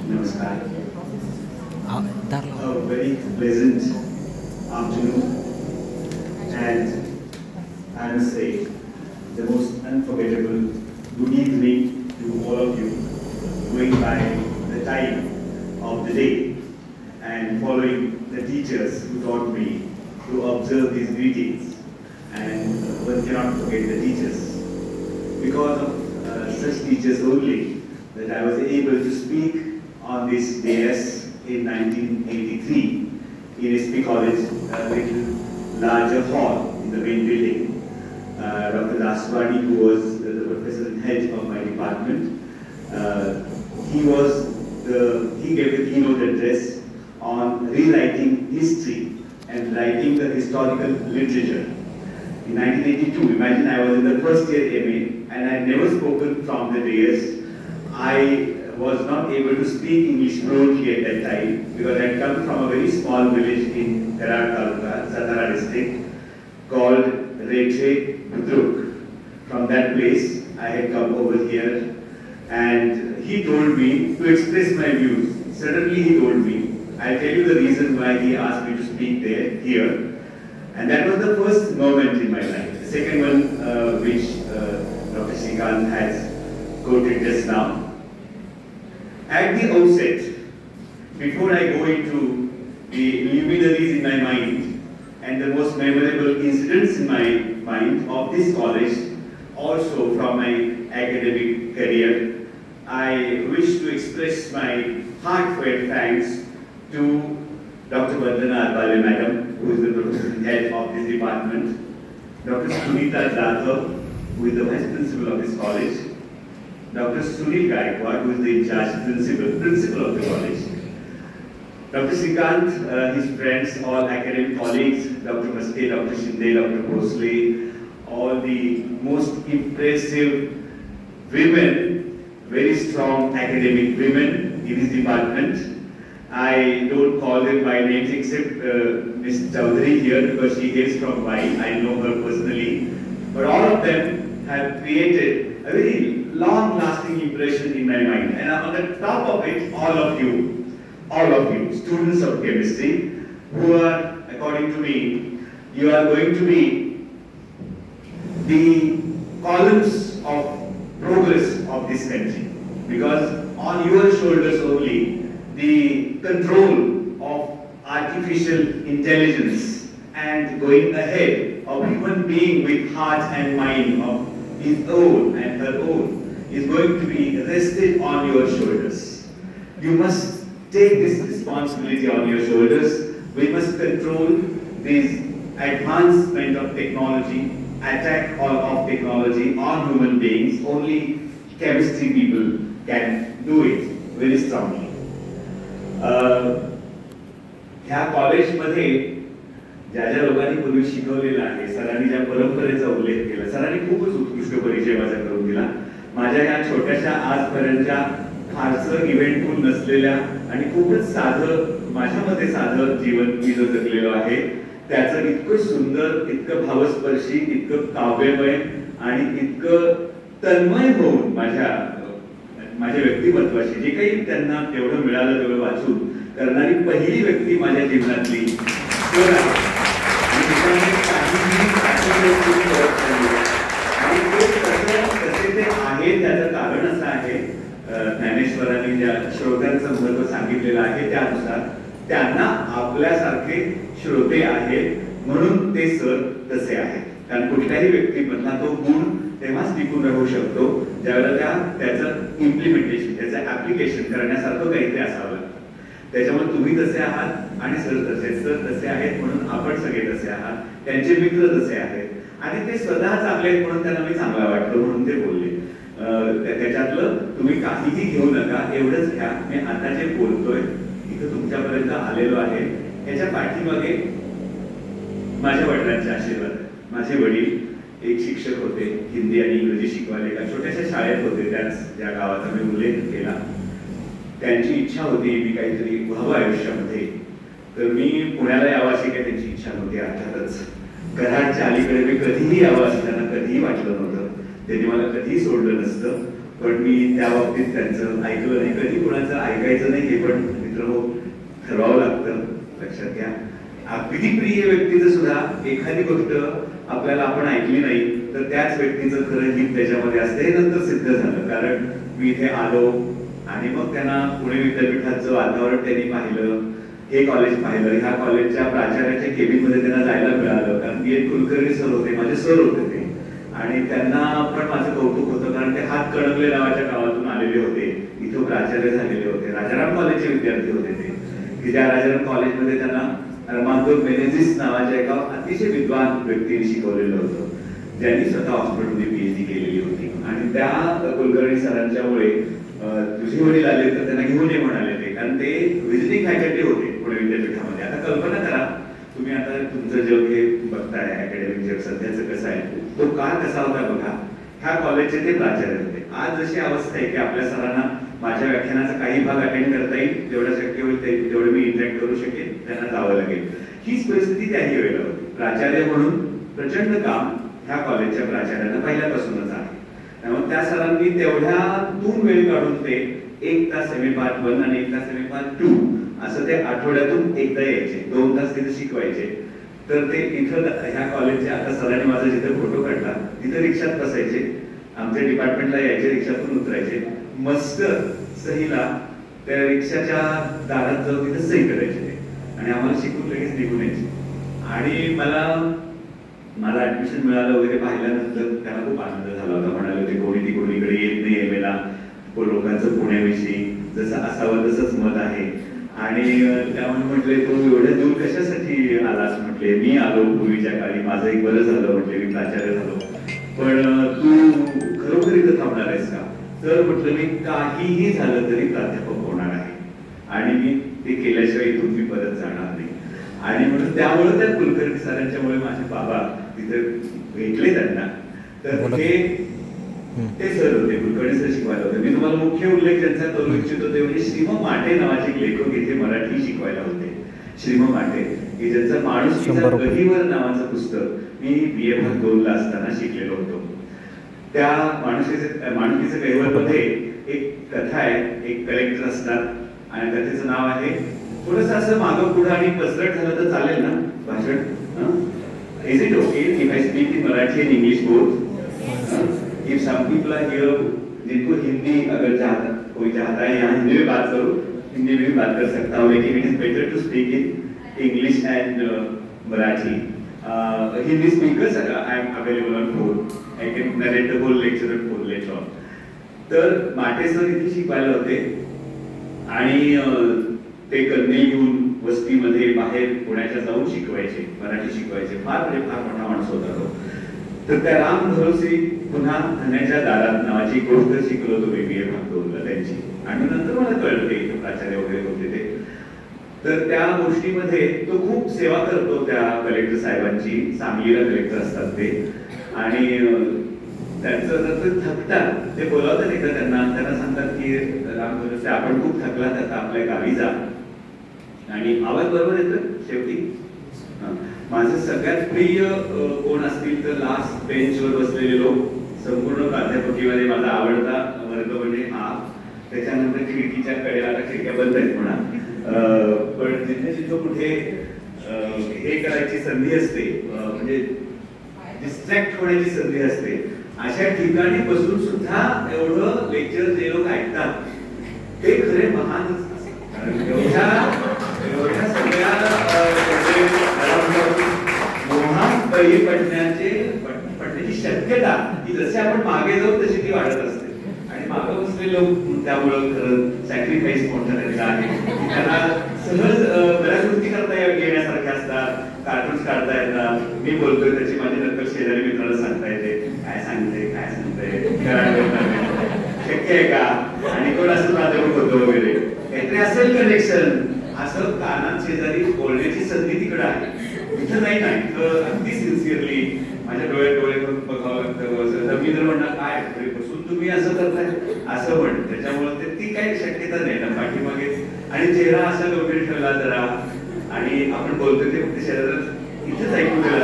Namaskar. A very pleasant afternoon, and I must say, the most unforgettable good evening to all of you, going by the time of the day and following the teachers who taught me to observe these greetings. And one cannot forget the teachers. Because of such teachers only, that I was able to speak on this dais in 1983 in SP College, a little larger hall in the main building. Dr. Daswani, who was the professor and head of my department, he gave a keynote address on rewriting history and writing the historical literature. In 1982, imagine I was in the first year MA and I had never spoken from the dais. I was not able to speak English fluently at that time because I had come from a very small village in Terar Taluka, Satara district, called Reche Budruk. From that place, I had come over here, and he told me to express my views. Suddenly he told me, I'll tell you the reason why he asked me to speak here. And that was the first moment in my life. The second one, which Dr. Srikanth has quoted just now. At the outset, before I go into the luminaries in my mind and the most memorable incidents in my mind of this college, also from my academic career, I wish to express my heartfelt thanks to Dr. Vandana Arbale Madam, who is the professor and head of this department, Dr. Sunita Jadhav, who is the vice principal of this college, Dr. Sunil Gaikwad, who is the in-charge principal of the college, Dr. Srikanth, his friends, all academic colleagues, Dr. Maske, Dr. Shinde, Dr. Bhosle, all the most impressive women, very strong academic women in his department. I don't call them by names except Ms. Chowdhury here because she hails from Y. I know her personally. But all of them have created a very long-lasting impression in my mind. And on the top of it, all of you, students of chemistry, who are, according to me, you are going to be the columns of progress of this country. Because on your shoulders only, the control of artificial intelligence and going ahead of human being with heart and mind of his own and her own is going to be rested on your shoulders. You must take this responsibility on your shoulders. We must control this advancement of technology, attack of technology on human beings. Only chemistry people can do it very strongly. ह्या कॉलेजमध्ये ज्या लोकांनी पूर्वी शिकवलेलं आहे, सरांनी ज्या परंपरेचा उल्लेख केला, सरांनी खूपच उत्कृष्ट परिचय माझा करून दिला. माझ्या ह्या छोट्याशा आजपर्यंतच्या फारसं इव्हेंटफुल नसलेल्या आणि खूपच साधं, माझ्यामध्ये साधं जीवन मी जो जगलेलो आहे, त्याचं इतकं सुंदर, इतकं भावस्पर्शी, इतकं काव्यमय आणि इतकं तन्मय होऊन माझ्या व्यक्तिमत्वाशी जे काही त्यांना तेवढं मिळालं तेवढं वाचून करणारी पहिली व्यक्ती माझ्या जीवनातली सर आहे. आणि कसे ते आहे त्याचं कारण असं आहे, ज्ञानेश्वरांनी ज्या श्रोत्यांचं महत्व सांगितलेलं आहे त्यानुसार त्यांना आपल्यासारखे श्रोते आहेत म्हणून ते सर तसे आहेत. कारण कुठल्याही व्यक्तीमधला तो गुण तेव्हाच टिकून राहू शकतो ज्यावेळेला त्याचं इम्प्लिमेंटेशन, त्याचं ऍप्लिकेशन करण्यासारखं काहीतरी असावं लागतं. त्याच्यामुळे तुम्ही तसे आहात आणि सर तसे आहेत म्हणून आपण सगळे तसे आहात, त्यांचे मित्र तसे आहेत आणि ते स्वतः चांगले आहेत म्हणून त्यांना मी चांगला वाटतो म्हणून ते बोलले. त्याच्यातलं तुम्ही काहीही घेऊ नका, एवढंच घ्या. मी आता जे बोलतोय इथं तुमच्यापर्यंत आलेलो आहे याच्या पाठीमागे माझ्या वडिलांचे आशीर्वाद. माझे वडील एक शिक्षक होते, हिंदी आणि इंग्रजी शिकवायला एका छोट्याशा शाळेत होते, त्याच ज्या गावाचा मी उल्लेख केला. त्यांची इच्छा होती मी काहीतरी व्हावं आयुष्यामध्ये, तर मी पुण्याला यावं अशी काही त्यांची इच्छा नव्हती. अर्थातच कराडच्या अलीकडे मी कधीही यावं असं त्यांना कधीही वाटलं नव्हतं. त्यांनी मला कधीही सोडलं नसतं. पण मी त्या बाबतीत त्यांचं ऐकलं नाही, कधी कोणाचं ऐकायचं नाही, हे पण मित्र ठरवावं लागतं, लक्षात घ्या. अगदी प्रिय व्यक्तीचं सुद्धा एखादी गोष्ट आपल्याला आपण ऐकली नाही तर त्याच व्यक्तीचं खरं हित त्याच्यामध्ये असते, हे नंतर सिद्ध झालं. कारण मी इथे आलो आणि मग त्यांना पुणे विद्यापीठाचं वातावरण त्यांनी पाहिलं, हे कॉलेज पाहिलं, ह्या कॉलेजच्या प्राचार्याच्या केबिन मध्ये त्यांना जायला मिळालं, कारण B.N. कुलकर्णी सर होते, माझे सर होते ते, आणि त्यांना पण माझं कौतुक होतं, कारण ते हातकणंगले नावाच्या गावातून आलेले होते, इथं प्राचार्य झालेले होते, राजाराम कॉलेजचे विद्यार्थी होते ते, की त्या राजाराम कॉलेजमध्ये त्यांना अरमांदो मेनेझिस नावाच्या एका अतिशय विद्वान व्यक्तीने शिकवलेलं होतं, ज्यांनी स्वतः ऑक्सफर्डमध्ये PhD केलेली होती. आणि त्या कुलकर्णी सरांच्यामुळे तुझे वडील आले तर त्यांना घेऊन ये म्हणाले ते, कारण ते व्हिजिटिंग फॅकल्टी होते पुणे विद्यापीठामध्ये. आता कल्पना करा तुम्ही, आता तुमचं जग हे बघताय, अकॅडमिक जग सध्याचं कसं आहे, तो काळ कसा होता बघा. ह्या कॉलेजचे ते प्राचार्य होते. आज जशी अवस्था आहे की आपल्या सरांना माझ्या व्याख्यानाचा काही भाग अटेंड करता येईल, जेवढं शक्य होईल तेवढं मी इंटरॅक्ट करू शकेन, त्यांना जावं लागेल. हीच परिस्थिती त्याही वेळेला होती. प्राचार्य म्हणून प्रचंड काम ह्या कॉलेजच्या प्राचार्यांना पहिल्यापासूनच आहे. त्यामुळे त्या सरांनी तेवढ्यातून वेळ काढून ते 1 तास सेमी पार्ट 1 आणि 1 तास सेमी पार्ट 2 असं ते आठवड्यातून एकदा यायचे, 2 तास तिथे शिकवायचे. तर ते इथं ह्या कॉलेजचे, आता सरांनी माझा जिथे फोटो काढला तिथे रिक्षात बसायचे, आमच्या डिपार्टमेंटला यायचे, रिक्षातून उतरायचे, मस्त सहीला त्या रिक्षाच्या दारात जाऊन तिथे सही करायचे ते, आणि आम्हाला शिकून लगेच निघून यायचे. आणि मला ऍडमिशन मिळालं वगैरे पाहिल्यानंतर त्याला खूप आनंद झाला होता. म्हणाले होते कोणी कोणीकडे येत नाही एमएला, लोकांचं पुण्याविषयी जसं असावं तसंच मत आहे. आणि त्यामुळे म्हटले तू एवढ्या दूर कशासाठी आलास, म्हटले मी आलो पूर्वीच्या काळी, माझं एक बरं झालं, म्हटले मी प्राचार्य झालो, पण तू खरोखर इथं थांबणार आहेस का? तर म्हटलं मी काहीही झालं तरी प्राध्यापक होणार आहे आणि मी ते केल्याशिवाय इथून मी परत जाणार नाही. आणि म्हणून त्यामुळे त्या कुलकर्णी सरांच्यामुळे माझे बाबा तिथे भेटले त्यांना. तर ते सर होते, कुलकर्णी सर शिकवायला होते. मी तुम्हाला मुख्य उल्लेख ज्यांचा करू इच्छितो ते म्हणजे श्रीम माटे नावाचे लेखक इथे मराठी शिकवायला होते. श्रीम माटे की ज्यांचं माणुसकीच्या गहीवर नावाचं पुस्तक मी BA भाग 2 ला असताना शिकलेलो होतो. त्या माणुसकीच्या गहीवर मध्ये एक कथा आहे, एक कलेक्टर असतात आणि कथेचं नाव आहे, थोडंसं असं मागं पुढं आणि पसरट झालं तर चालेल ना भाषण? Is it okay if I speak in Marathi and English both? If some people are here जिनको हिंदी अगर कोई चाहता है यहाँ हिंदी में बात करो, हिंदी में भी बात कर सकता हूँ, लेकिन it is better to speak in English and Marathi. Hindi speakers I am available on phone. I can narrate the whole lecture on phone later on. तर माटे सर इथे शिकवायला होते आणि ते कन्ने घेऊन वस्तीमध्ये बाहेर पुण्याच्या जाऊन शिकवायचे, मराठी शिकवायचे. फार मोठा माणूस होता तो. तर त्या राम भरोसे पुन्हा धन्याच्या दारात नावाची गोष्ट शिकलो होतो मी BA भाग 2 ला त्यांची. आणि नंतर मला कळलं ते प्राचार्य वगैरे होते ते. तर त्या गोष्टीमध्ये तो खूप सेवा करतो त्या कलेक्टर साहेबांची. सांगलीला कलेक्टर असतात ते. आणि त्यांचं जर ते थकतात ते बोलावतात एकदा त्यांना सांगतात की राम भरोसे आपण खूप थकलात, आता आपल्या गावी जा. आणि आवाज बरोबर येतं शेवटी. माझं सगळ्यात प्रिय कोण असतील तर लास्ट बेंचवर बसलेले लोक, संपूर्ण प्राध्यापकीमध्ये माझा आवडता वर्ग म्हणजे हा. त्याच्यानंतर खिडकीच्या कडेला, आता खिडक्या बंद आहेत म्हणा, पण जिथे जिथं कुठे हे करायची संधी असते, म्हणजे डिस्ट्रॅक्ट होण्याची संधी असते, अशा ठिकाणी बसून सुद्धा एवढं लेक्चर जे लोक ऐकतात ते खरे महानच असतात. कारण एवढ्या सगळ्या मोहात बळी पडण्याची शक्यता ही जशी आपण मागे जाऊ तशी ती वाढत असते. आणि मागे बसलेले लोक त्यामुळं खरं सॅक्रिफाईस मोठं त्यांचं आहे. त्यांना सहज बऱ्याच गोष्टी करता येण्यासारख्या असतात, कार्टून्स काढता येतात. मी बोलतोय त्याची माझी नंतर शेजारी मित्राला सांगता येते, काय सांगते शक्य आहे का, आणि कोण असं प्राध्यापक होतो वगैरे काहीतरी असेल कनेक्शन, असं कानात शेजारी बोलण्याची संधी तिकडे आहे. इथं नाही ना, इथं अगदी सिन्सिअरली माझ्या डोळे करून बघावं लागतं. मी तर म्हणणार काय बसून तुम्ही असं करताय असं म्हण. त्याच्यामुळे ती काही शक्यता नाही ना पाठीमागे. आणि चेहरा असा गंभीर ठेवला जरा, आणि आपण बोलतोय ते फक्त शरीरात इथेच ऐकून गेला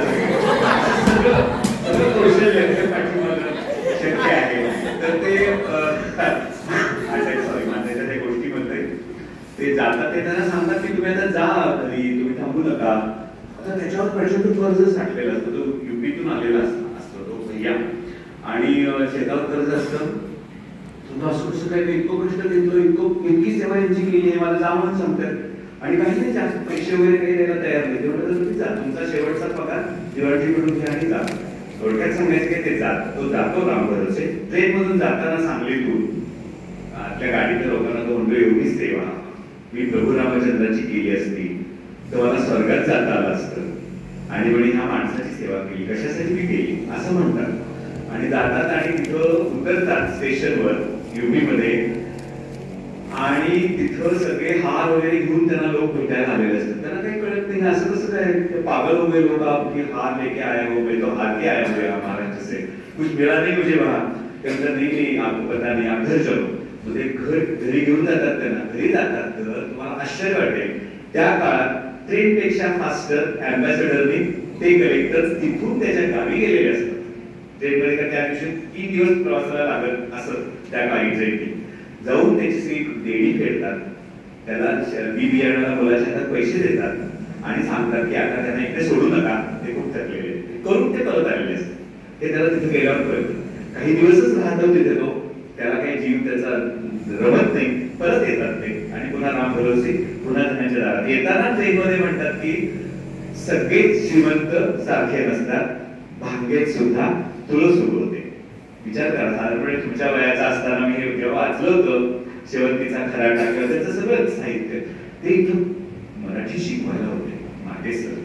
सगळं कौशल्य पाठीमाग शक्य आहे. तर ते सॉरी माझ्या त्या गोष्टी म्हणतोय ते जातात ते त्यांना सांगतात की तुम्ही आता जा घरी, तुम्ही थांबू नका. आता त्याच्यावर प्रचंड कर्ज साठलेलं असतं, तो युपीतून आलेला असतो तो भैया, आणि शेतावर कर्ज असतं. तुला असं कसं काय इतकं कष्ट घेतलं, इतकी सेवा यांची केली आहे, मला जा म्हणून सांगतात. आणि काही नाही जास्त पैसे वगैरे काही द्यायला तयार नाही. तेवढं तर तुम्ही जा, तुमचा शेवटचा पगार दिवाळीकडून घ्या आणि जा. थोडक्यात सांगायचं की ते तो जातो राम भरोसे. ट्रेन मधून जाताना सांगलीतून त्या गाडीच्या लोकांना तो म्हणतो एवढी सेवा मी प्रभू रामचंद्राची केली असती तर मला स्वर्गात जाता आलं असतं. आणि म्हणे ह्या माणसाची सेवा केली, कशासाठी मी केली असं म्हणतात. आणि जातात आणि तिथं उतरतात स्टेशनवर युपी मध्ये, आणि तिथं सगळे हार वगैरे घेऊन त्यांना लोक भेटायला आलेले असतात. त्यांना काही कळत नाही असं कसं काय पागल हो गए लोग आप कि हार लेके आए हो, मैं तो हार के आया हुआ महाराष्ट्र से, कुछ मिला नहीं मुझे वहां. त्यांना नाही आपको पता नहीं, आप घर चलो. म्हणजे घरी घेऊन जातात त्यांना, घरी जातात तर तुम्हाला आश्चर्य वाटेल त्या काळात ट्रेनपेक्षा फास्टर अँबॅसेडरने ते कलेक्टर तिथून त्याच्या गावी गेलेले असतात. ट्रेनमध्ये का त्या दिवशी 3 दिवस प्रवासाला लागत असत त्या गावी ट्रेनने जाऊन त्याची सगळी देणी फेडतात, त्याला बी बियाणाला मुलाच्या हातात पैसे देतात आणि सांगतात की आता त्यांना इकडे सोडू नका, ते खूप थकलेले करून ते परत आलेले असतात. हे त्याला तिथे गेल्यावर कळतं. काही दिवसच राहतो तिथे तो, त्याला काही जीव त्याचा रमत नाही, परत येतात ते आणि पुन्हा राम भरोसे पुन्हा त्यांच्या दारात येताना ट्रेनमध्ये म्हणतात की सगळेच श्रीमंत सारखे नसतात, भांगेत सुद्धा तुळस उगवते. विचार करा, साधारणपणे तुमच्या वयाचा असताना मी हे जेव्हा वाचलं होतं शेवंतीचा खराटा किंवा त्याचं सगळं साहित्य ते इथं मराठी शिकवायला होते मागे सर.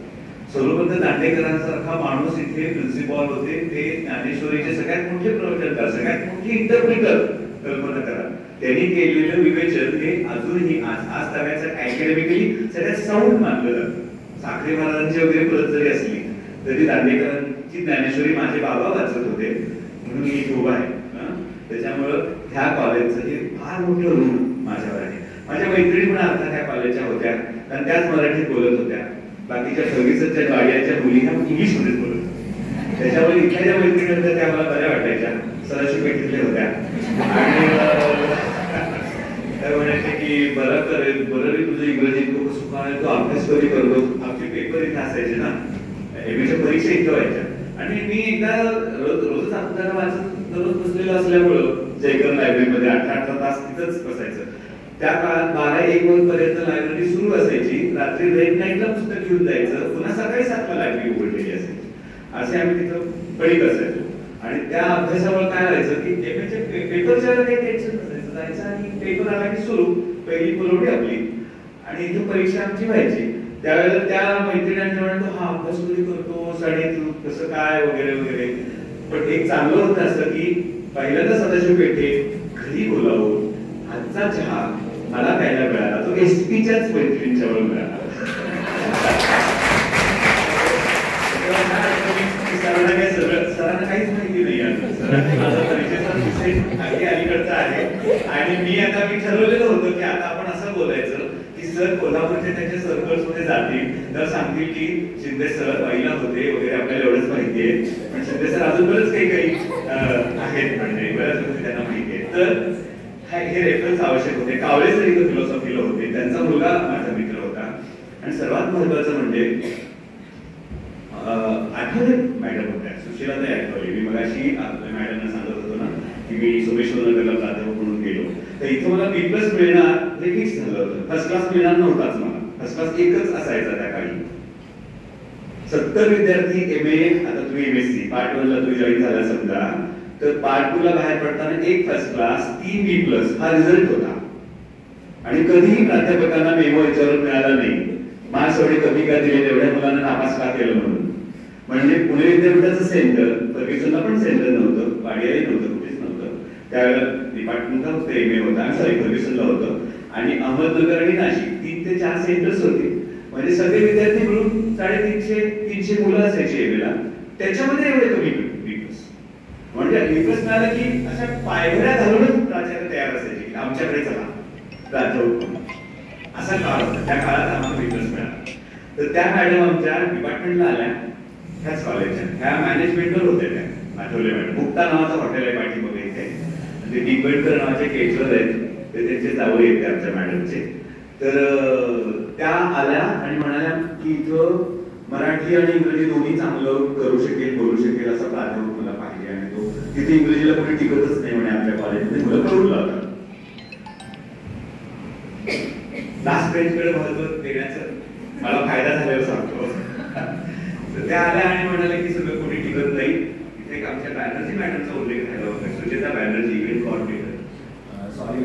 स्वरूपबद्ध दांडेकरांसारखा माणूस इथे प्रिन्सिपॉल होते, ते ज्ञानेश्वरीचे सगळ्यात मोठे प्रवचनकार, सगळ्यात मोठे इंटरप्रिटर कल्पना करा. त्यांनी केलेलं विवेचन हे अजूनही आज ताब्याचं अकॅडमिकली सगळ्यात साऊंड मानलं जातं. साखरे महाराजांची वगैरे प्रत जरी असली तरी दांडेकरांची ज्ञानेश्वरी माझे बाबा वाचत होते म्हणून मी इथे उभा आहे. त्याच्यामुळं ह्या कॉलेजचं हे फार मोठं ऋण माझ्यावर आहे. माझ्या मैत्रिणी पण अर्थात ह्या कॉलेजच्या होत्या, कारण त्याच मराठीत बोलत होत्या. बाकीच्या सर्व्हिसच्या गाड्याच्या मुली ह्या इंग्लिशमध्ये बोलत होत्या. त्याच्यामुळे इथल्या ज्या मैत्रिणी होत्या त्या मला बऱ्या वाटायच्या, सराशी पेटीतल्या होत्या. आणि त्या म्हणायचे की बरं करेल, बरं रे तुझं इंग्रजी इतकं सुखाने तू अभ्यास कधी करतो. आमचे पेपर इथे असायचे ना, एमएच्या परीक्षा इथं व्हायच्या. आणि मी एकदा रोजच आपल्याला वाचत दररोज बसलेलं असल्यामुळं जयकर लायब्ररीमध्ये 8-8 तास तिथंच बसायचं. त्या काळात 12-1 पर्यंत लायब्ररी सुरू असायची. रात्री लेट नाईटला पुस्तक घेऊन जायचं, पुन्हा सकाळी 7ला लायब्ररी उघडलेली असायची. असे आम्ही तिथं पडीक असायचो. आणि त्या अभ्यासामुळे काय व्हायचं की एमएच्या पेपरच्या काही टेन्शन नसायचं, जायचं आणि पेपर आला की सुरू, पहिली पुरवठी आपली आणि इथं परीक्षा आमची व्हायची. त्यावेळेला त्या मैत्रिणींच्या म्हणतो हा अभ्यास कधी करतोस आणि तू कसं काय वगैरे वगैरे. पण एक चांगलं होतं असं की पहिल्यांदा सदाशिव पेठे घरी बोलावून आजचा चहा मला प्यायला मिळाला, तो एसपीच्याच मैत्रिणींच्यावर मिळाला. सरांना काहीच माहिती नाही अलीकडचा आहे. आणि मी ठरवलेलं होतं की आता आपण असं बोलायचं की सर कोल्हापूरचे त्यांच्या सर्कल्स मध्ये जातील तर सांगतील की शिंदे सर पहिला होते वगैरे, आपल्याला एवढंच माहिती आहे. पण शिंदे सर अजून बरंच काही आहेत, म्हणजे बऱ्याच गोष्टी त्यांना माहिती आहे. तर हे रेफरन्स आवश्यक होते. कावळे सर इथं फिलॉसॉफीला होते, त्यांचा मुलगा माझा मित्र होता. आणि सर्वात महत्वाचं म्हणजे आठवले मॅडम होत्या, सुशीलाताई आठवले. मी मगाशी मॅडमना सांगत होतो ना की मी सोमेश्वरनगरला प्राध्यापक म्हणून गेलो, तर इथं मला B+ मिळणार हे फिक्स झालं होतं. फर्स्ट क्लास मिळणार नव्हताच मला, फर्स्ट क्लास एकच असायचा त्या काळी. 70 विद्यार्थी MA, आता तुम्ही MSc पार्ट 1 ला तुम्ही जॉईन झाला समजा, तर पार्ट 2 ला बाहेर पडताना 1 फर्स्ट क्लास 3 B+ हा रिझल्ट होता. आणि कधीही प्राध्यापकांना मेमो याच्यावर मिळाला नाही, मार्क्स एवढे कमी का दिले, एवढ्या मुलांना नापास का केलं म्हणून. म्हणजे पुणे विद्यापीठाचं सेंटर, फर्ग्युसनला पण सेंटर नव्हतं, वाडियालाही नव्हतं, कुठेच नव्हतं. त्यावेळेला डिपार्टमेंटला फक्त MA होता, सॉरी फर्ग्युसनला होतं. आणि अहमदनगर आणि नाशिक 3 ते 4 सेंटर्स होते. म्हणजे सगळे विद्यार्थी मिळून 350 मुलं असायची MA ला, त्याच्यामध्ये एवढे कमी B+. म्हणजे B+ मिळालं की अशा पायघड्या घालूनच प्राचार्य तयार असायचे, आमच्याकडे चला प्राध्यापक, असा काळ होता. त्या काळात आम्हाला B+ मिळाला. तर त्या मॅडम आमच्या डिपार्टमेंटला आल्या, ह्याच कॉलेजच्या, ह्या मॅनेजमेंटवर होत्या. त्या आठवले मॅडम, मुक्ता नावाचं हॉटेल आहे पाठीमागे इथे, ते डिपेंडकर नावाचे केटर आहेत, ते त्यांचे जावई येते आमच्या मॅडमचे. तर त्या आल्या आणि म्हणाल्या की इथं मराठी आणि इंग्रजी दोन्ही चांगलं करू शकेल, बोलू शकेल असा प्राध्यापक मला पाहिजे. आणि तो तिथे इंग्रजीला कोणी टिकतच नाही म्हणे आमच्या कॉलेजमध्ये, मला कळून लावलं. लास्ट बेंचकडे महत्व देण्याचं मला फायदा झाल्यावर सांगतो. तर त्या आल्या आणि म्हणाले की सगळं कोणी टिकत नाही. इथे एक आमच्या बॅनर्जी मॅडमचा उल्लेख झाला होता, Sucheta Banerjee, event coordinator. Sorry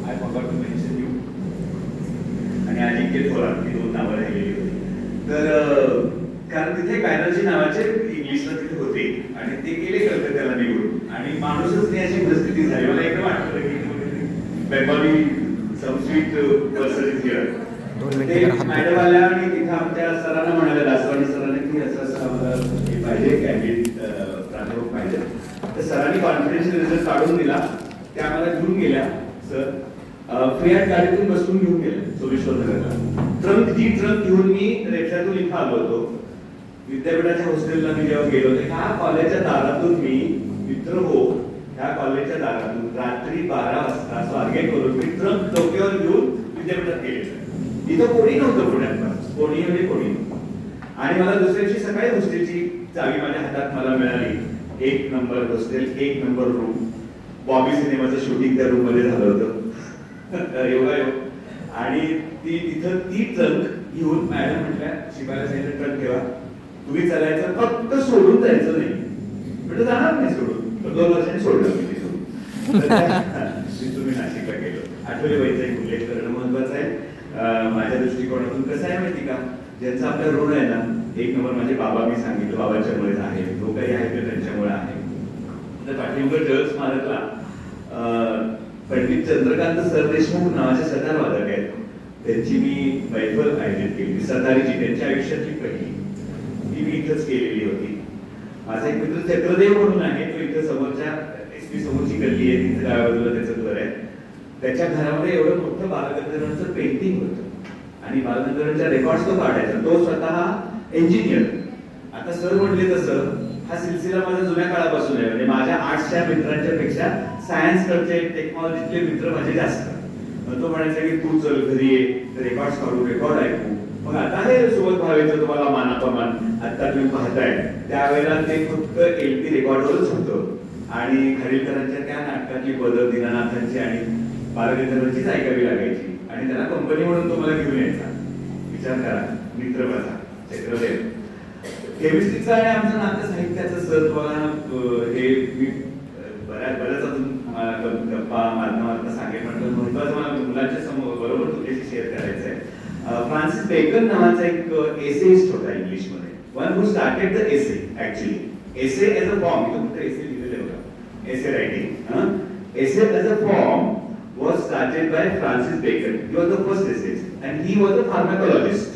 I forgot to mention you. आणि अजिंक्य थोरात, ही दोन नावं राहिलेली होती. तर कारण तिथे बॅनर्जी नावाचे इंग्लिशला तिथे होते आणि ते गेले कलकत्त्याला निघून, आणि माणूसच नाही अशी परिस्थिती झाली. मला एकदम वाटलं की बेंगॉली समस्वीट पर्सन इज हिअर. ते मॅडम आल्या आणि तिथं आमच्या सरांना म्हणाले, दासवाणी सरांना, की असं असं आम्हाला हे पाहिजे, कॅबिनेट प्राध्यापक पाहिजे. तर सरांनी कॉन्फिडन्शियल रिझल्ट काढून दिला. त्या आम्हाला घेऊन गेल्या. सर फ्रियाट गाडीतून बसून घेऊन गेले सोमेश्वर नगरला. ट्रंक घेऊन मी रेल्वेतून इथं आलो होतो. विद्यापीठाच्या हॉस्टेलला मी जेव्हा गेलो होतो, ह्या कॉलेजच्या दारातून मी मित्र हो, ह्या कॉलेजच्या दारातून रात्री 12 वाजता स्वारगेट करून मी ट्रंक डोक्यावर घेऊन विद्यापीठात गेले. इथं कोणी नव्हतं पुण्यात, कोणी म्हणजे कोणी. आणि मला दुसऱ्या दिवशी सकाळी हॉस्टेलची चावी माझ्या हातात मला मिळाली. 1 number hostel, 1 number room. Bobby सिनेमाचं शूटिंग त्या रूम मध्ये झालं होतं. आणि ती तिथं ती ट्रंक घेऊन मॅडम म्हटल्या, शिकायला सांगितलं ट्रंक ठेवा, तुम्ही चालायचं, फक्त सोडून जायचं नाही. म्हणजे जाणार नाही सोडून. 2 वर्षांनी सोडलं मी तिथून. तुम्ही नाशिकला गेलो. आठवले बाईचा एक उल्लेख करणं महत्वाचं आहे. माझ्या दृष्टिकोनातून कसं आहे माहिती का, ज्यांचा आपल्या ऋण आहे ना, 1 नंबर माझे बाबा, मी सांगितलं बाबांच्यामुळेच आहे, जो काही आहे ते त्यांच्यामुळे आहे. तर पाठीमागे जळ स्मारकला पंडित चंद्रकांत सरदेशमुख नावाचे सतार वादक आहेत. त्यांची मी मैफल आयोजित केली, सतारीची, त्यांच्या आयुष्यातली पहिली, ती मी इथंच केलेली होती. माझा एक मित्र चक्रदेव म्हणून आहे, तो इथं समोरच्या एसपी समोरची गल्ली आहे, तिथे डाव्या बाजूला त्याचं घर आहे. त्याच्या घरामध्ये एवढं मोठं बालगंधर्वांचं पेंटिंग होतं आणि बालगंधर्वांच्या रेकॉर्ड्स तो काढायचा. तो स्वतः इंजिनियर. आता सर म्हटले तसं हा सिलसिला माझ्या जुन्या काळापासून आहे. म्हणजे माझ्या आर्ट्सच्या मित्रांच्या पेक्षा सायन्सकडचे, टेक्नॉलॉजीतले मित्र माझे जास्त. तो म्हणायचा की तू चल घरी ये, रेकॉर्ड काढू, रेकॉर्ड ऐकू. मग आता हे सोबत भावायचं तुम्हाला मानाप्रमाण आता तुम्ही पाहताय, त्यावेळेला ते फक्त LP रेकॉर्डवरच होतं. आणि खाडीलकरांच्या त्या नाटकातली पदं दीनानाथांची आणि बालगंधर्वांचीच ऐकावी लागायची. आणि त्याला कंपनी म्हणून तो मला घेऊन यायचा. विचार करा, मित्र माझा चक्रदेव. केमिस्ट्रीचं आणि आमचं नातं साहित्याचं सर तुम्हाला हे मी बऱ्याच अजून गप्पा माध्यमात सांगेल. म्हटलं महत्वाचं मला मुलांच्या समोर बरोबर तुमच्याशी शेअर करायचं आहे. फ्रान्सिस बेकन नावाचा एक एसेइस्ट होता इंग्लिशमध्ये. One who started the essay. Actually essay as a form, इथं कुठे एसे लिहिलेलं बघा, एसे writing. Essay as a form was started by Francis Bacon. He was the first essayist and he was a pharmacologist.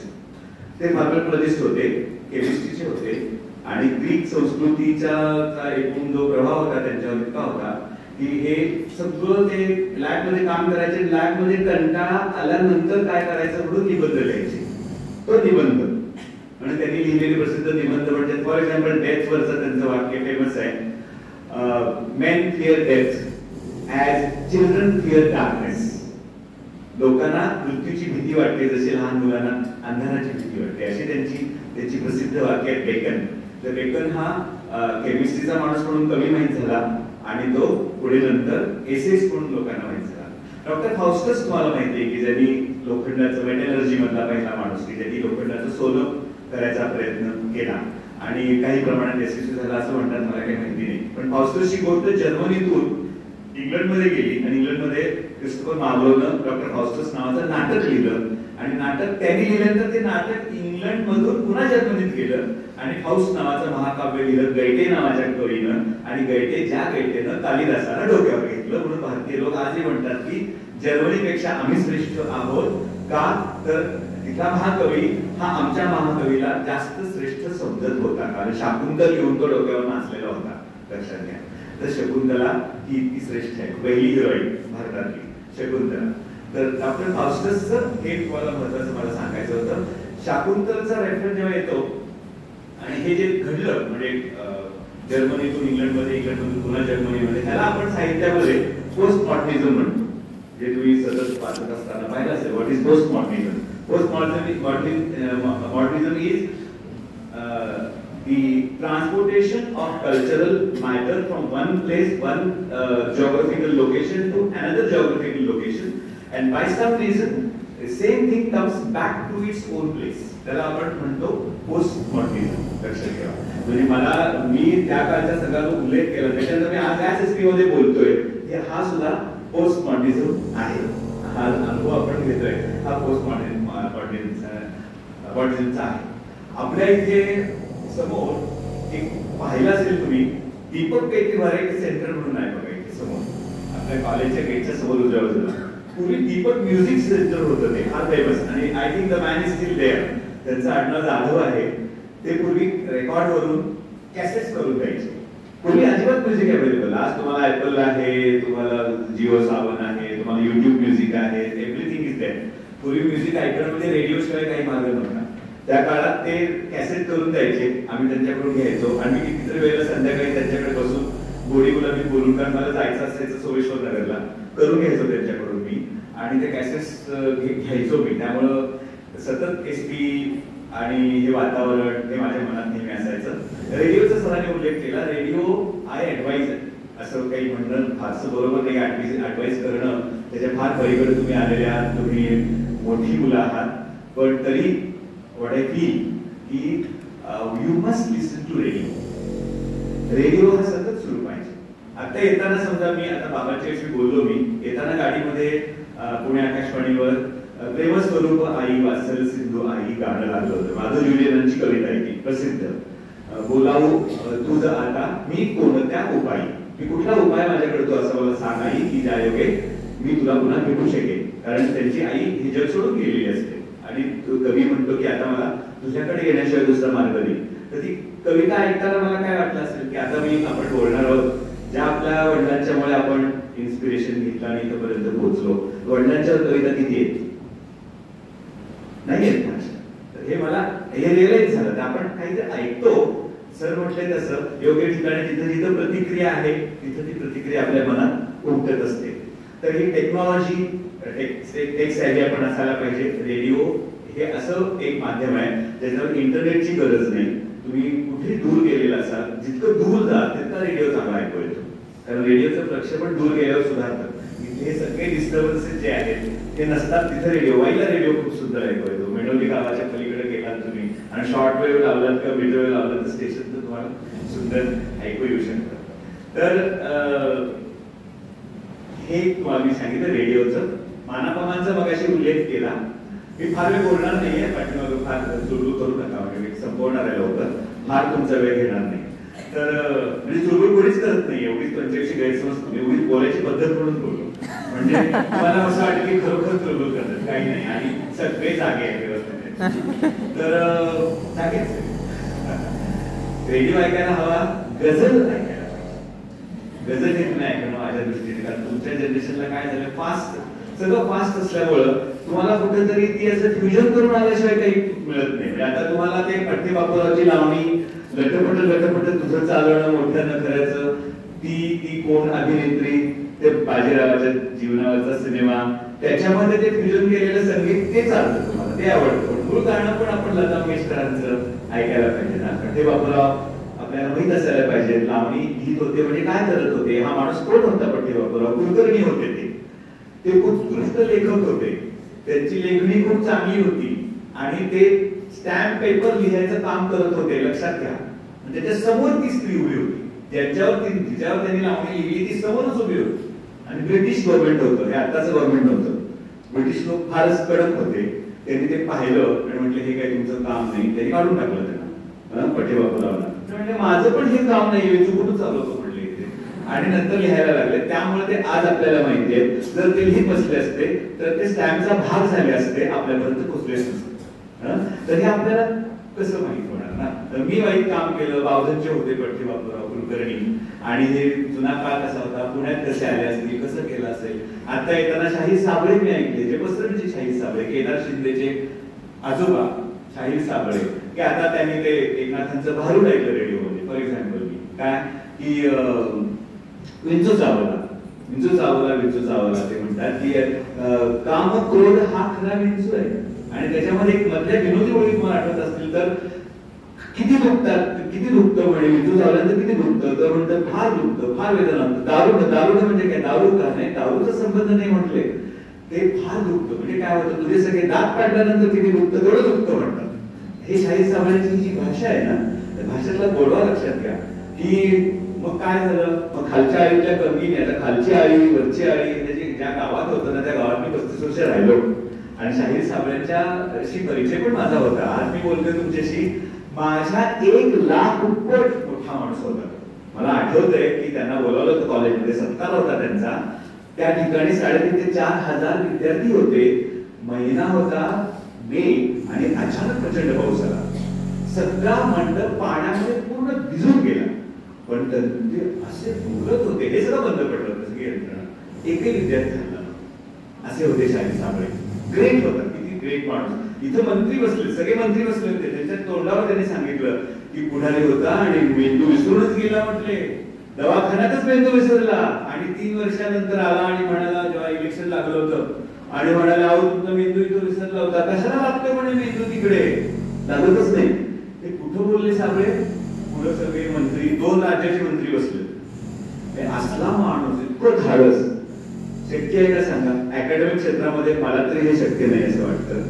ते pharmacologist होते, केमिस्ट्रीचे होते. आणि Greek संस्कृतीचा एकूण जो प्रभाव होता त्यांच्यावर इतका होता की हे सगळं ते लॅब मध्ये काम करायचे. लॅब मध्ये कंटाळा आल्यानंतर काय करायचं म्हणून निबंध लिहायचे. तो निबंध म्हणजे त्यांनी लिहिलेले प्रसिद्ध निबंध म्हणजे फॉर एक्झाम्पल डेथ वरचं त्यांचं वाक्य फेमस आहे, men fear death as children fear darkness. लोकांना मृत्यूची भीती वाटते जशी लहान मुलांना अंधाराची भीती वाटते, अशी त्यांची प्रसिद्ध वाक्य आहेत बेकन. तर बेकन हा केमिस्ट्रीचा माणूस म्हणून कमी माहीत झाला आणि तो पुढे नंतर एसेस म्हणून लोकांना माहीत झाला. डॉक्टर फाउस्टस तुम्हाला माहिती आहे की ज्यांनी लोखंडाचं मेटलर्जी मधला पहिला माणूस की ज्यांनी लोखंडाचं सोनं करायचा प्रयत्न केला आणि काही प्रमाणात यशस्वी झाला असं म्हणतात, मला काही माहिती नाही. पण फाउस्टसची गोष्ट जर्मनीतून इंग्लंडमध्ये गेली आणि इंग्लंडमध्ये क्रिस्टोफर मार्लोनं डॉक्टर फाउस्टस नावाचं नाटक लिहिलं आणि नाटक त्यांनी लिहिल्यानंतर ते नाटक इंग्लंडमधून पुन्हा जर्मनीत गेलं आणि फाउस्ट नावाचं महाकाव्य लिहिलं गैटे नावाच्या कवीनं. आणि ज्या गैटेनं कालिदासाला डोक्यावर घेतलं. म्हणून भारतीय लोक आजही म्हणतात की जर्मनीपेक्षा आम्ही श्रेष्ठ आहोत. का तर तिथला महाकवी हा आमच्या महाकवीला जास्त श्रेष्ठ समजत होता, कारण शाकुंतल घेऊन तो डोक्यावर नाचलेला होता. लक्षात घ्या. तर शकुंतला ही इतकी श्रेष्ठ आहे, पहिली हिरोईन भारतातली शकुंतला. तर डॉक्टर फाउस्टसचं हे तुम्हाला महत्वाचं मला सांगायचं होतं. शाकुंतलचा रेफरन्स जेव्हा येतो आणि हे जे घडलं म्हणजे जर्मनीतून इंग्लंडमध्ये, इंग्लंडमधून पुन्हा जर्मनीमध्ये. ह्याला आपण साहित्यामध्ये पोस्ट मॉडर्निझम म्हणतो. जे तुम्ही सतत वाचत असताना पाहिलं असेल, what is post modernism. Post modernism is the transportation of cultural matter from one place, one geographical location to another geographical location, and by some reason the same thing comes back to its own place. त्याला आपण म्हणतो post मॉडर्निझम. लक्षात ठेवा. म्हणजे मी त्या काळचा सगळा उल्लेख केला, त्याच्यानंतर मी आज SSP मध्ये बोलतोय, हा सुद्धा पोस्ट मॉडर्निझम आहे. हा अनुभव आपण घेतोय, हा पोस्ट मॉडर्निझमचा आहे. आपल्या इथे समोर एक पाहिलं असेल तुम्ही, दीपक पेटी व्हरायटी सेंटर म्हणून आहे बघा इथे समोर, आपल्या कॉलेजच्या गेटच्या समोर उजव्या बाजूला. पूर्वी दीपक म्युझिक सेंटर होतं, ते फार फेमस, आणि I think the man is still there. त्यांचं आडनाव जाधव आहे. ते पूर्वी रेकॉर्ड वरून कॅसेट्स करून द्यायचे. पूर्वी अजिबात म्युझिक अवेलेबल. आज तुम्हाला ऍपल आहे, तुम्हाला जिओ सावन आहे, तुम्हाला युट्यूब म्युझिक आहे, एव्हरीथिंग इज देअर. पूर्वी म्युझिक ऐकणं म्हणजे रेडिओ शिवाय काही मार्ग नव्हता. त्या काळात ते कॅसेट करून द्यायचे, आम्ही त्यांच्याकडून घ्यायचो, आणि कितीतरी वेळेला संध्याकाळी त्यांच्याकडे बसून गोडी गुलाबी बोलून, कारण मला जायचं असायचं सोमेश्वर नगरला, करून घ्यायचो त्यांच्याकडून मी, आणि ते कॅसेट्स घ्यायचो मी. त्यामुळं सतत एसपी आणि हे वातावरण हे माझ्या मनात नेहमी असायचं. रेडिओचा सरांनी उल्लेख केला. रेडिओ आय ऍडवाइज असं काही म्हणणं फारसं बरोबर नाही. ऍडवाइज करणं त्याच्या फार पलीकडे तुम्ही आलेले आहात, तुम्ही मोठी मुलं आहात, पण तरी what I feel की you must listen to radio. Radio हा सतत सुरू पाहिजे. आता येताना समजा मी आता बाबांच्याशी बोललो, मी येताना गाडीमध्ये पुणे आकाशवाणीवर प्रेमस्वरूप आई वात्सल सिंधू आई गाणं लागलं होतं. माधव जुलियनांची कविता आहे ती प्रसिद्ध. बोलावू तुझं आता मी कोणत्या उपायी, मी कुठला उपाय माझ्याकडे तो असं मला सांग आई, की ज्या योगे मी तुला पुन्हा भेटू शकेन. कारण त्यांची आई हे जग सोडून गेलेली असते, आणि तो कवी म्हणतो की आता मला तुझ्याकडे येण्याशिवाय दुसरा मार्ग नाही. तर ती कविता ऐकताना मला काय वाटलं असेल की आता आपण बोलणार आहोत ज्या आपल्या वडिलांच्यामुळे आपण इन्स्पिरेशन घेतलं आणि इथपर्यंत पोहोचलो. वडिलांच्या कविता किती आहेत? नाही आहेत माझ्या. तर हे मला हे रिअलाइज झालं. तर आपण काहीतरी ऐकतो, सर म्हटलंय तसं योग्य ठिकाणी जिथं जिथं प्रतिक्रिया आहे तिथं ती प्रतिक्रिया आपल्या मनात उमटत असते. तर ही टेक्नॉलॉजी टेक सॅव्ही आपण असायला पाहिजे. रेडिओ हे असं एक माध्यम आहे ज्याच्यावर इंटरनेटची गरज नाही. तुम्ही कुठे दूर गेलेला असाल, जितकं दूर जा तितका रेडिओ चांगला ऐकू येतो, कारण रेडिओचं प्रक्षेपण दूर गेल्यावर सुधारतं. इथे हे सगळे डिस्टर्बन्सेस जे आहेत ते नसतात तिथे रेडिओ. वाईला रेडिओ खूप सुंदर ऐकू येतो. मेंढोली गावाच्या पलीकडे गेलात तुम्ही आणि शॉर्ट वेव्ह लावलात किंवा मीटर वेव्ह लावलात तर स्टेशन तुम्हाला सुंदर ऐकू येऊ शकतं. तर हे तुम्हाला मी सांगितलं रेडिओचं. मानापमांचा मगाशी उल्लेख केला. मी फार वेळ बोलणार नाहीये, पाठीमागं फार चुळबुळ करू नका, म्हणजे मी संपवणार आहे लवकर, फार तुमचा वेळ घेणार नाही. तर म्हणजे चुळबुळ कोणीच करत नाही, एवढीच तुमच्याशी गैरसमज, एवढीच बोलायची पद्धत म्हणून बोलतो. म्हणजे मला असं वाटतं की खरोखर चुळबुळ करतात, काही नाही, आणि सगळे जागे आहेत व्यवस्थित. तर जागेच रेडिओ ऐकायला हवा, गझल ऐकायला पाहिजे. गझल हे तुम्ही ऐकणं माझ्या दृष्टीने, कारण तुमच्या जनरेशनला काय झालं, फास्ट सगळं फास्ट असल्यामुळं तुम्हाला कुठेतरी ती असं फ्युजन करून आल्याशिवाय काही मिळत नाही. म्हणजे आता तुम्हाला ते पठ्ठे बापूरावची लावणी, लटपट लटपट तुझं चालवणं मोठ्या नखऱ्याचं, ती कोण अभिनेत्री, ते बाजीरावाच्या जीवनावरचा सिनेमा, त्याच्यामध्ये ते फ्युजन केलेलं संगीत ते चालतं, तुम्हाला ते आवडतं. पण मूळ गाणं पण आपण लता मंगेशकरांचं ऐकायला पाहिजे ना. पठ्ठे बापूराव आपल्याला माहित असायला पाहिजे. लावणी गीत होते म्हणजे काय करत होते, हा माणूस कोण होता पठ्ठे बापूराव, कुलकर्णी होते ते उत्कृष्ट लेखक होते. त्यांची लेखणी खूप चांगली होती आणि ते स्टॅम्प पेपर लिहायचं काम करत होते, लक्षात घ्या. त्याच्या समोर ती स्त्री उभी होती, जिच्यावर त्यांनी लावणी लिहिली ती समोरच उभी होती. आणि ब्रिटिश गव्हर्नमेंट होतं, हे आताच गव्हर्नमेंट नव्हतं. ब्रिटिश लोक फारच कडक होते. त्यांनी ते पाहिलं आणि म्हटलं हे काही तुमचं काम नाही, त्यांनी काढून टाकलं त्यांना, पठ्ठे बापूरावला. म्हणजे माझं पण हे काम नाही, चुकून चालवतो म्हटले इथे, आणि नंतर लिहायला लागले. त्यामुळे ते आज आपल्याला माहिती आहे. जर ते लिहित बसले असते तर ते स्टॅम्पचा भाग झाले असते, आपल्यापर्यंत पोहोचले नसते. तर हे आपल्याला कसं माहित होणार ना. तर मी वाईट काम केलं, बावधनचे होते पठ्ठे बापूराव कुलकर्णी, आणि हे जुना काळ कसा होता, पुण्यात कसे आले असतील, कसं केलं असेल. आता येताना शाहीर साबळे मी ऐकले, जे पसरणचे शाहीर साबळे, केदार शिंदेचे आजोबा शाहीर साबळे, की आता त्यांनी ते एकनाथांचं भारूड ऐकलं रेडिओमध्ये फॉर एक्झाम्पल. मी काय की विंचू चावला विंचू चावला विंचू चावला ते म्हणतात की काम क्रोध हा खरा विंचू आहे. आणि त्याच्यामध्ये एक मधल्या विनोदी ओळी तुम्हाला आठवत असतील तर किती दुखतात किती दुखतं म्हणे विंचू चावल्यानंतर किती दुखतं तर म्हणतात फार दुखतं फार वेदना होतं. दारू म्हणजे काय दारू का नाही दारूचा संबंध नाही म्हटले ते फार दुखतं म्हणजे काय होतं तुझे सगळे दात काढल्यानंतर किती दुखतं तेवढं दुखतं म्हणतात. हे शाहीर साबळेची जी भाषा आहे ना त्या भाषेतला गोडवा लक्षात घ्या की मग काय झालं मग खालच्या आळीच्या कमीने आता खालची आळी वरची आळी म्हणजे ज्या गावात होतं ना त्या गावात मी 35 वर्ष राहिलो आणि शाहीर साबळेंच्याशी परिचय पण माझा होता. आज मी बोलतोय तुमच्याशी माझ्या 1 लाख उप्पट मोठा माणूस होता. मला आठवतंय की त्यांना बोलावलं होतं कॉलेजमध्ये सत्कार होता त्यांचा त्या ठिकाणी 3,500 ते 4,000 विद्यार्थी होते. महिना होता मे आणि अचानक प्रचंड पाऊस आला. सगळा मंडप पाण्यामध्ये पूर्ण भिजून गेला पण ते असे बोलत होते हे सगळं बंद पडलं होतं सगळी यंत्रणा एकही विद्यार्थी आला असे होते शाहीर साबळे. ग्रेट होता किती ग्रेट माणूस. इथं मंत्री बसले सगळे मंत्री बसले होते त्यांच्या तोंडावर त्यांनी सांगितलं की पुढारी होता आणि मेंदू विसरूनच गेला म्हटले दवाखान्यातच मेंदू विसरला आणि 3 वर्षानंतर आला आणि म्हणाला जेव्हा इलेक्शन लागलं होतं आणि म्हणाला अहो तुमचा मेंदू इथं विसरला होता कशाला लागतोय म्हणे मेंदू तिकडे लागतच नाही. ते कुठं बोलले साबळे पुढे सगळे मंत्री 2 राज्याचे मंत्री बसले. असला माणूस इतकं धाडस शक्य आहे का सांगा. अकॅडमिक क्षेत्रामध्ये मला तरी हे शक्य नाही असं वाटतं.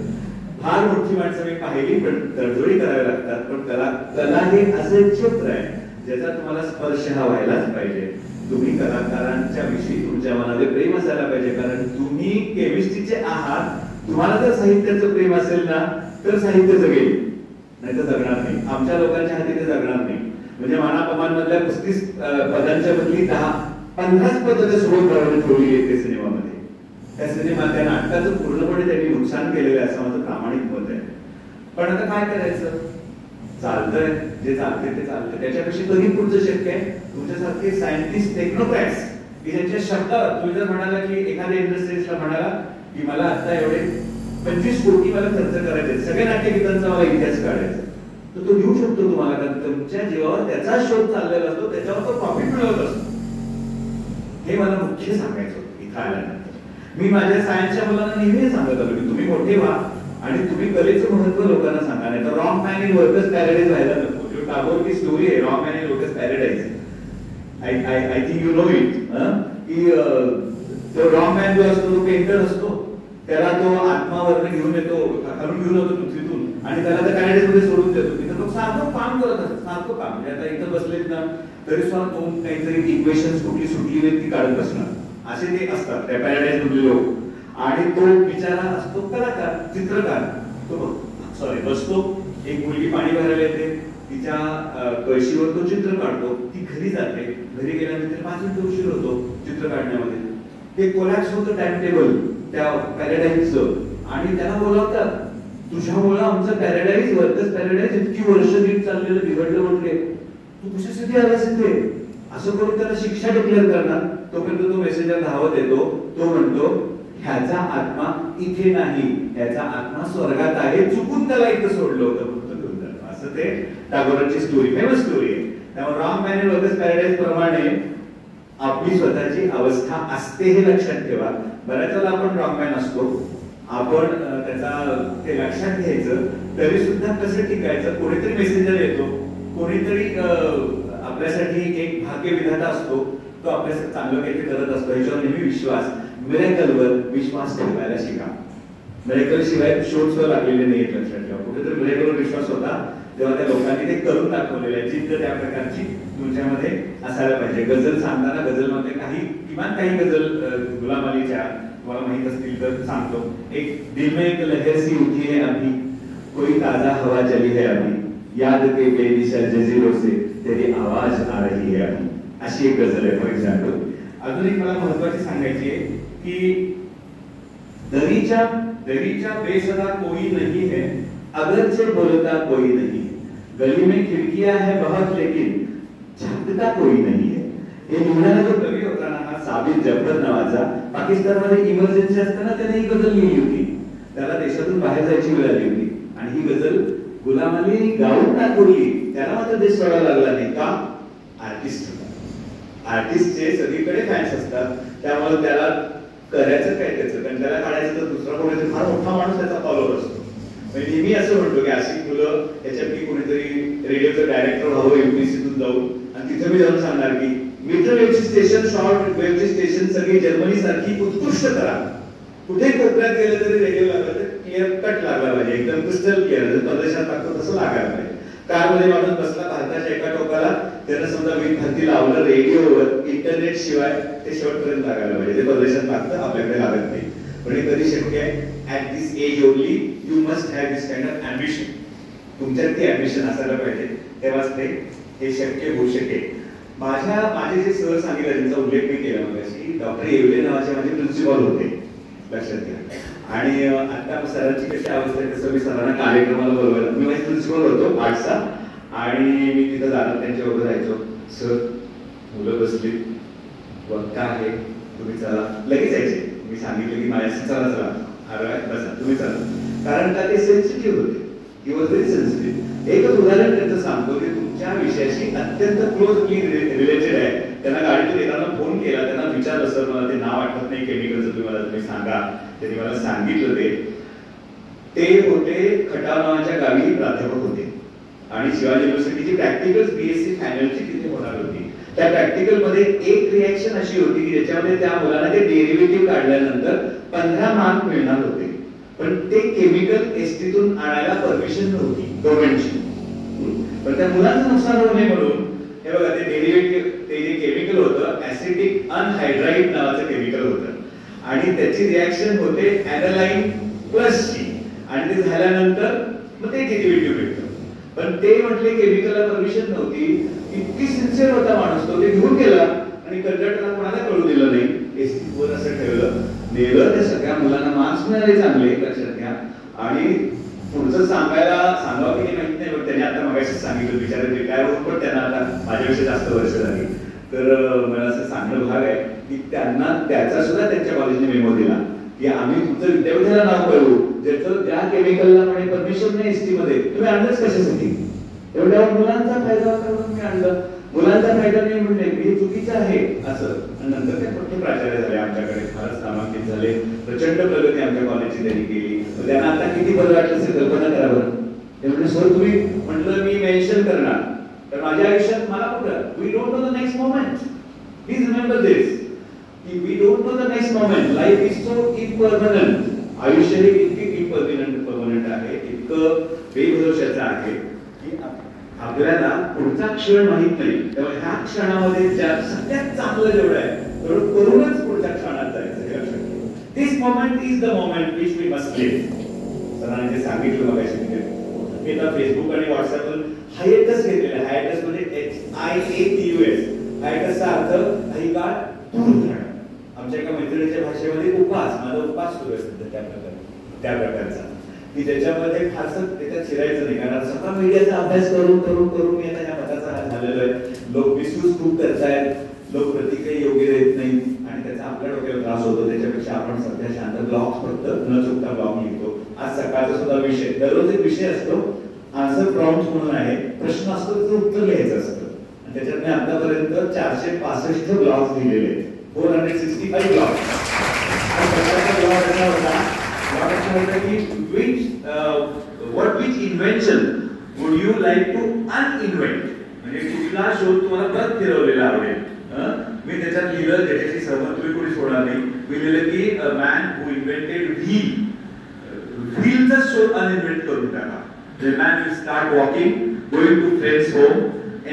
फार मोठी माणसं मी पाहिली पण तडजोडी कराव्या लागतात पण कला हे असे क्षेत्र आहे ज्याचा तुम्हाला स्पर्श हा व्हायलाच पाहिजे. तुम्ही कलाकारांच्या विषयी तुमच्या मनामध्ये प्रेम असायला पाहिजे कारण तुम्ही केमिस्ट्रीचे आहात. तुम्हाला जर साहित्याचं प्रेम असेल ना तर साहित्य जगेल नाही तर जगणार नाही. आमच्या लोकांच्या हाती ते जगणार नाही. म्हणजे मानापमान मधल्या 35 पदांच्या बदली 10-15 पदांच्या सोबत बरोबर ठेवली आहे ते सिनेमामध्ये. त्या सिनेमात त्या नाटकाचं पूर्णपणे त्यांनी नुकसान केलेलं आहे असं माझं प्रामाणिक मत आहे. पण आता काय करायचं चालतंय जे चालते ते चालतंय त्याच्यापेक्षा कधी पुढचं शक्य आहे. तुमच्यासारखे सायंटिस्ट टेक्नोक्रॅट्स की ज्यांच्या शब्दावर तुम्ही जर म्हणाला की एखाद्या इंडस्ट्रीजला म्हणाला की मला आता एवढे 25 कोटी मला खर्च करायचे सगळ्या नाट्यगीतांचा मला इतिहास काढायचा तर तो घेऊ शकतो तुम्हाला कारण तुमच्या जीवावर त्याचा शोध चाललेला असतो त्याच्यावर तो प्रॉफिट मिळवत असतो. हे मला मुख्य सांगायचं होतं इथं आल्यानंतर. मी माझ्या सायन्सच्या मुलांना नेहमी सांगत आलो की तुम्ही मोठे व्हा आणि तुम्ही कलेचं महत्व लोकांना सांगा नाही तर wrong man in workers paradise व्हायला नको. जो टागोरची स्टोरी आहे wrong man in workers paradise I think you know it की तो रॉंग मॅन जो असतो तो पेंटर असतो त्याला तो आत्मावरनं घेऊन येतो खालून घेऊन येतो पृथ्वीतून आणि त्याला त्या पॅराडाइज मध्ये सोडून देतो. तिथं तो सारखं काम करत असतं सारखं काम म्हणजे आता इथं बसलेत ना तरी सुद्धा तो काहीतरी इक्वेशन्स कुठली सुटली ती काढत बसणार असे ते असतात त्या पॅराडाइज मधले लोक. आणि तो बिचारा असतो कलाकार चित्रकार तो सॉरी बसतो एक मुलगी पाणी भरायला येते तिच्या कळशीवर तो चित्र काढतो ती घरी जाते घरी गेल्यानंतर 5 मिनिटं उशीर होतो चित्र काढण्यामध्ये. ते कोलॅप्स होतं टाइम टेबल त्या पॅराडाइजचं आणि त्याला बोलावतात तुझ्यामुळे आमचं पॅराडाइज वर्कर्स पॅराडाइज इतकी वर्ष नीट चाललेलं बिघडलं म्हटले तू कशासाठी आलास इथे असं करून त्याला शिक्षा डिक्लेअर करणार. तोपर्यंत तो मेसेंजर धावत येतो तो म्हणतो ह्याचा आत्मा इथे नाही ह्याचा आत्मा स्वर्गात आहे चुकून त्याला इथं सोडलं होतं फक्त घेऊन जातो. असं ते टागोरांची स्टोरी फेमस स्टोरी आहे. त्यामुळे wrong man in workers paradise प्रमाणे आपली स्वतःची अवस्था असते हे लक्षात ठेवा. बऱ्याच वेळेला आपण रॉंग मॅन असतो आपण त्याचा ते लक्षात घ्यायचं तरी सुद्धा कसं टिकायचं. कोणीतरी मेसेंजर येतो कोणीतरी आपल्यासाठी एक भाग्य विधाता असतो तो आपल्यासाठी चांगलं काहीतरी करत असतो ह्याच्यावर नेहमी विश्वास मिरेकलवर विश्वास ठेवायला शिका. मिरेकल शिवाय शोध लागलेले नाही लक्षात ठेवा. कुठेतरी मिरेकलवर विश्वास होता तेव्हा त्या लोकांनी ते करून दाखवलेलं आहे. जिद्द त्या प्रकारची तुमच्यामध्ये असायला पाहिजे. गझल सांगताना गझलमध्ये किमान काही गझल गुलाम अलीच्या तुम्हाला माहित असतील तर सांगतो. एक दिल में एक लहर सी उठी है अभी कोई ताजा हवा चली है अभी याद के बेनिशा जजीरों से तेरी आवाज आ रही है अभी अशी एक गझल आहे फॉर एक्झाम्पल. अजून एक मला महत्वाची सांगायची आहे की दरीचा बेसदा कोई नहीं है अगरचे बोलता कोई नहीं गली में खिड़कियां है बहुत लेकिन झांकता कोई नहीं है. हे लिहिणारा जो कवी होता ना हा साबिर जफर नावाचा पाकिस्तानमध्ये इमर्जन्सी असताना त्याने ही गझल लिहिली होती. त्याला देशातून बाहेर जायची वेळ आली होती आणि ही गझल गुलाम अली गाऊन टाकली त्याला मात्र देश सोडायला लागला नाही का आर्टिस्ट होता. आर्टिस्टचे सगळीकडे फॅन्स असतात, त्यामुळे त्याला करायचं काय त्याचं, कारण त्याला काढायचं तर दुसरा कोणीतरी फार मोठा माणूस त्याचा फॉलोअर असतो. म्हणजे मी असं म्हणतो की अशी मुलं याच्यापैकी कोणीतरी रेडिओचं डायरेक्टर व्हावं UPSCतून जाऊन, आणि तिथे मी जाऊन सांगणार की मीटर वेव्हची स्टेशन, शॉर्ट वेव्हची स्टेशन सगळी जर्मनी सारखी उत्कृष्ट करा. कुठे कोपऱ्यात गेलं तरी रेडिओ लागला तर क्लिअर कट लागला पाहिजे, एकदम क्रिस्टल क्लिअर, जर परदेशात लागतो तसं लागायला पाहिजे. कारमध्ये माणूस बसला भारताच्या एका टोकाला, त्यानं समजा विद्यार्थी लावलं रेडिओवर, इंटरनेट शिवाय ते शेवटपर्यंत लागायला पाहिजे. ते परदेशात लागतं, आपल्याकडे लागत नाही. पण हे कधी शक्य आहे? At this age only you must have this kind of ambition. तुमच्यात ते अँबिशन असायला पाहिजे, तेव्हाच हे शक्य होऊ शकेल. माझे जे सर सांगितलं, ज्यांचा उल्लेख मी केला मगाशी, डॉक्टर येवले नावाचे माझे प्रिन्सिपल होते, लक्षात घ्या. आणि आता सरांची कशी अवस्था आहे तसं मी सरांना कार्यक्रमाला बोलवायला, मी माझी प्रिन्सिपल होतो आर्टचा, आणि मी तिथं जाणार त्यांच्याबरोबर जायचो. सर मुलं बसली, वक्ता आहे, तुम्ही चला, लगेच यायचे. मी सांगितलं की माझ्याशी चला चला, अरे बसा तुम्ही चला, कारण का ते सेन्सिटिव्ह होते, ही वॉज व्हेरी सेन्सिटिव्ह. एकच उदाहरण त्यांचं सांगतो की तुमच्या विषयाशी अत्यंत क्लोजली रिलेटेड आहे. त्यांना गाडीतून येताना फोन केला, त्यांना विचारलं सर मला ते नाव आठवत नाही केमिकलचं, तुम्ही सांगा. त्यांनी मला सांगितलं ते होते खटाव नावाच्या गावी प्राध्यापक होते, आणि शिवाजी युनिव्हर्सिटीची प्रॅक्टिकल BSc फायनलची तिथे होणार होती. त्या प्रॅक्टिकल मध्ये एक रिएक्शन अशी होती की ज्याच्यामध्ये त्या मुलांना ते डेरिव्हेटिव्ह काढल्यानंतर 15 मार्क मिळणार होते, पण ते केमिकल एसटीतून आणायला परमिशन नव्हती गव्हर्नमेंटची. पण त्या मुलांचं नुकसान होऊ नये म्हणून हे बघा, ते डेरिव्हेटिव्ह, ते जे केमिकल होतं ऍसिटिक अनहायड्राइड नावाचं केमिकल होतं, आणि त्याची रिएक्शन होते ऍनालाइन प्लसची, आणि ते झाल्यानंतर मग ते डेरिव्हेटिव्ह भेटतं. पण ते म्हटले केमिकलला परमिशन नव्हती. इतकी सिन्सिअर होता माणूस, तो ते घेऊन गेला आणि कंडक्टरला कोणाला कळू दिलं नाही, एसटीवर असं ठेवलं, नेलं. त्या सगळ्या मुलांना मार्क्स मिळाले चांगले, लक्षात घ्या. आणि पुढचं सांगावं की माहित नाही, पण त्यांनी आता मगाशी सांगितलं, बिचारे रिटायर होऊन पण त्यांना आता माझ्यापेक्षा जास्त वर्ष झाली. तर मला असं सांगणं भाग आहे की त्यांना त्याचा सुद्धा त्यांच्या कॉलेजने मेमो दिला की आम्ही तुमचं विद्यापीठाला नाव कळवू, ज्याचं ज्या केमिकलला म्हणे परमिशन नाही एसटी मध्ये, तुम्ही आणलंच कशासाठी? एवढ्या मुलांचा फायदा करून मी आणलं. मुलांचा फायदा नाही म्हणणे हे चुकीचं आहे असं. आणि नंतर ते मोठे प्राचार्य झाले, आमच्याकडे फारच नामांकित झाले, प्रचंड प्रगती आमच्या कॉलेजची त्यांनी केली. त्यांना आता किती बरं वाटलं असेल कल्पना करा बरं. ते म्हणजे सर तुम्ही म्हटलं मी मेन्शन करणार, तर माझ्या आयुष्यात मला कुठं, we don't know the next moment. Please remember this की we don't know the next moment. Life is so impermanent. आयुष्य हे इतके इम्परमनंट आहे, इतकं बेभरोशाचं आहे की आपल्याला पुढचा क्षण माहित नाही. त्यामुळे ह्या क्षणामध्ये सगळ्यात चांगलं जेवढं आहे तेवढं करूनच पुढच्या क्षणात जायचं हे लक्षात ठेवा. This moment is the moment which we must live. सरांनी जे सांगितलं मगाशी, मी आता फेसबुक आणि व्हॉट्सअपवर हायटस घेतलेलं. हायटस म्हणजे HIATUS. हायटसचा अर्थ काही काळ दूर राहणं. आमच्या एका मैत्रिणीच्या भाषेमध्ये उपास, माझा उपास सुरू असतो त्या प्रकारचा, की ज्याच्यामध्ये फारसं त्याच्यात शिरायचं नाही. कारण सगळा मीडियाचा अभ्यास करून करून करून मी आता या मताचा हात झालेला आहे. लोक मिसयूज खूप करतायत, लोक प्रतिक्रिया योग्य देत नाही, आणि त्याचा आपल्या डोक्याला त्रास होतो. त्याच्यापेक्षा आपण सध्या शांत ब्लॉग फक्त न चुकता ब्लॉग लिहितो. आज सकाळचा सुद्धा विषय, दररोज एक विषय असतो, आन्सर प्रॉम्प्ट म्हणून आहे, प्रश्न असतो त्याचं उत्तर लिहायचं असतं. आणि त्याच्यात मी आतापर्यंत 465 ब्लॉग्स लिहिलेले आहेत, 465 blogs. Which invention would you like to uninvent? म्हणजे कुठला शोध तुम्हाला परत फिरवलेला आवडेल. मी त्याच्यात लिहिलं, त्याच्याशी सहमत तुम्ही कोणी सोडा नाही. मी लिहिलं की मॅन हू इन्व्हेंटेड व्हील, व्हीलचा शोध अनइन्व्हेंट करून टाका. The man will start walking, going to friend's home,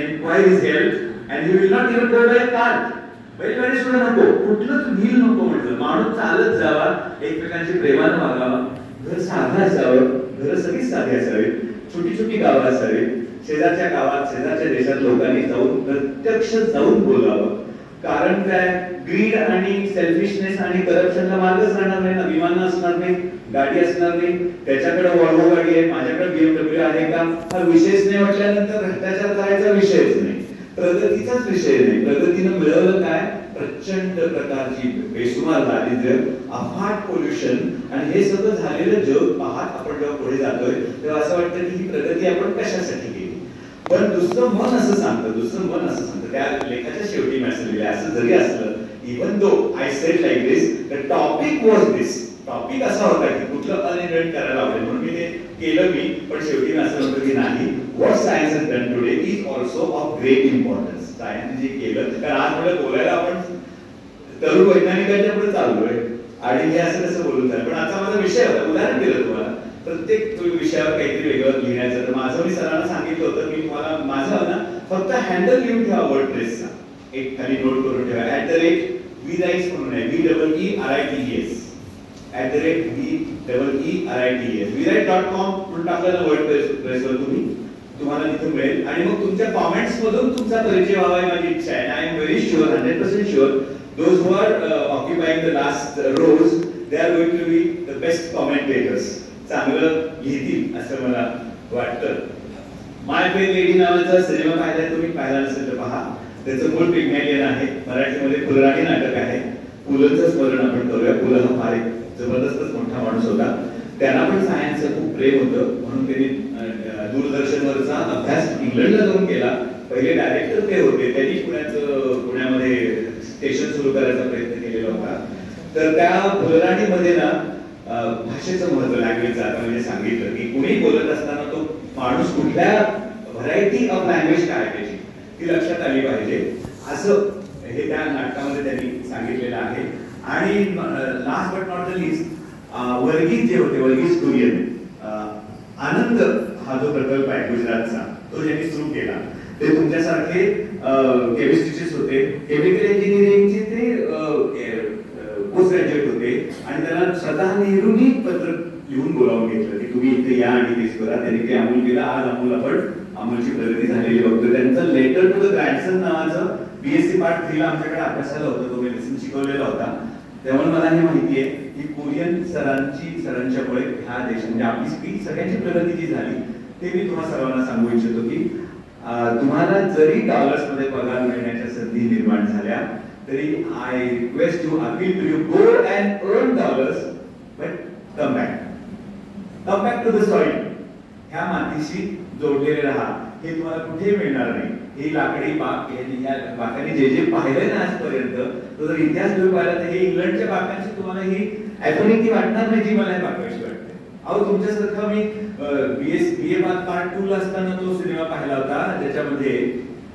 enquire his health, and he will not even go by a cart. बैलगाडी सुद्धा नको, कुठलंच व्हील नको म्हटलं. माणूस चालत जावा, एकमेकांची प्रेमानं वागावा, घर साधं असावं, घर सगळीच साधी असावीत, छोटी छोटी गावं असावीत, शेजारच्या गावात शेजारच्या देशात लोकांनी जाऊन प्रत्यक्ष जाऊन बोलावं. कारण काय, ग्रीड आणि सेल्फिशनेस आणि करप्शनला मार्गच राहणार नाही ना. विमानं असणार नाही, गाडी असणार नाही, त्याच्याकडे वॉल्वो गाडी आहे, माझ्याकडे BMW आहे का, हा विषयच नाही. म्हटल्यानंतर भ्रष्टाचार करायचा विषयच नाही, प्रगतीचाच विषय नाही. प्रगतीनं मिळवलं काय, प्रचंड प्रकारची बेसुमार दारिद्र्य, अफाट पोल्युशन, आणि हे सगळं झालेलं जग पाहत आपण जेव्हा पुढे जातोय तेव्हा असं वाटतं की ही प्रगती आपण कशासाठी केली. पण दुसरं मन असं सांगतं त्या लेखाच्या शेवटी मेसेज लिहिला असं जरी असलं, even though I said like this, the topic was this, topic असा होता की कुठलं अनइनवेट करायला आवडेल म्हणून मी ते केलं मी, पण शेवटी असं होतं की नाही, what science has done today is also of great importance. Science जे केलं, कारण आज मला बोलायला आपण तरुण वैज्ञानिकांच्या पुढे चाललोय आणि हे असं कसं बोलून झालं, पण आता माझा विषय होता, उदाहरण दिलं तुम्हाला प्रत्येक विषयावर काहीतरी वेगळं लिहिण्याचं. तर माझं मी सरांना सांगितलं होतं की तुम्हाला माझं ना फक्त हँडल लिहून ठेवा वर्डप्रेसचा, एक खाली नोट करून ठेवा, @VRITES म्हणून आहे, VEERITES @VEERITES VRITE.com म्हणून टाकलं ना वर्डप्रेसवर तुम्हाला तिथे मिळेल. आणि मग तुमच्या कॉमेंट्स मधून तुमचा परिचय व्हावा ही माझी इच्छा आहे. I am very sure, 100% sure, those who are occupying the last rows, they are going to be the best commentators. चांगलं लिहितील असं मला वाटतं. माय फेअर लेडी नावाचा सिनेमा पाहिलाय तुम्ही? पाहिला नसेल तर पहा. त्याचं मूळ पिग्मॅलियन आहे, मराठीमध्ये फुलराणी नाटक आहे. पुलंचं स्मरण आपण करूया. पुलं हा फार एक जबरदस्तच मोठा माणूस होता. त्यांना पण सायन्सचं खूप प्रेम होतं, म्हणून त्यांनी दूरदर्शनवरचा अभ्यास इंग्लंडला जाऊन केला. पहिले डायरेक्टर ते होते, त्यांनी पुण्यामध्ये स्टेशन सुरू करायचा प्रयत्न केलेला होता. तर त्या फुलराणीमध्ये ना भाषेचं महत्व, लँग्वेजचं आता म्हणजे सांगितलं की कुणी बोलत असताना तो माणूस कुठल्या व्हरायटी ऑफ लँग्वेज काय त्याची ती लक्षात आली पाहिजे, असं हे त्या नाटकामध्ये त्यांनी सांगितलेलं आहे. आणि last but not the list, Varghese जे होते, वर्गीज कुरियन, आनंद हा जो प्रकल्प आहे गुजरातचा, तो ज्यांनी सुरू केला, ते तुमच्यासारखे केमिस्ट्रीचेच होते, केमिकल इंजिनिअरिंगचे ते पोस्ट ग्रॅज्युएट होते. आणि त्यांना स्वतः नेहरूंनी पत्र लिहून बोलावून घेतलं की तुम्ही इथे या आणि तेच करा. त्यांनी ते अमूल केलं. आज अमूलची प्रगती झालेली बघतो. त्यांचं लेटर टू द ग्रँडसन नावाचं BSc पार्ट 3 ला आमच्याकडे अभ्यासाला होतं, तो मेडिसिन शिकवलेला होता. त्यामुळे मला हे माहिती आहे की कुरियन सरांच्यामुळे ह्या देशामध्ये आपली स्पीच सगळ्यांची प्रगती जी झाली, ते मी तुम्हा सर्वांना सांगू इच्छितो की तुम्हाला जरी डॉलर्स मध्ये पगार मिळण्याच्या संधी निर्माण झाल्या तरी I request you, appeal to you, go and earn dollars, but come back to the soil. ह्या मातीशी जोडलेले राहा. हे तुम्हाला कुठेही मिळणार नाही. ही लाकडी बाग, या बागांनी जे जे पाहिलंय ना आजपर्यंत, तो जर इतिहास तुम्ही पाहिला तर हे इंग्लंडच्या बागांची तुम्हाला ही ॲफिनिटी वाटणार नाही जी मला बागांशी वाटते. अहो तुमच्यासारखं मी BA पार्ट 2 ला असताना तो सिनेमा पाहिला होता, ज्याच्यामध्ये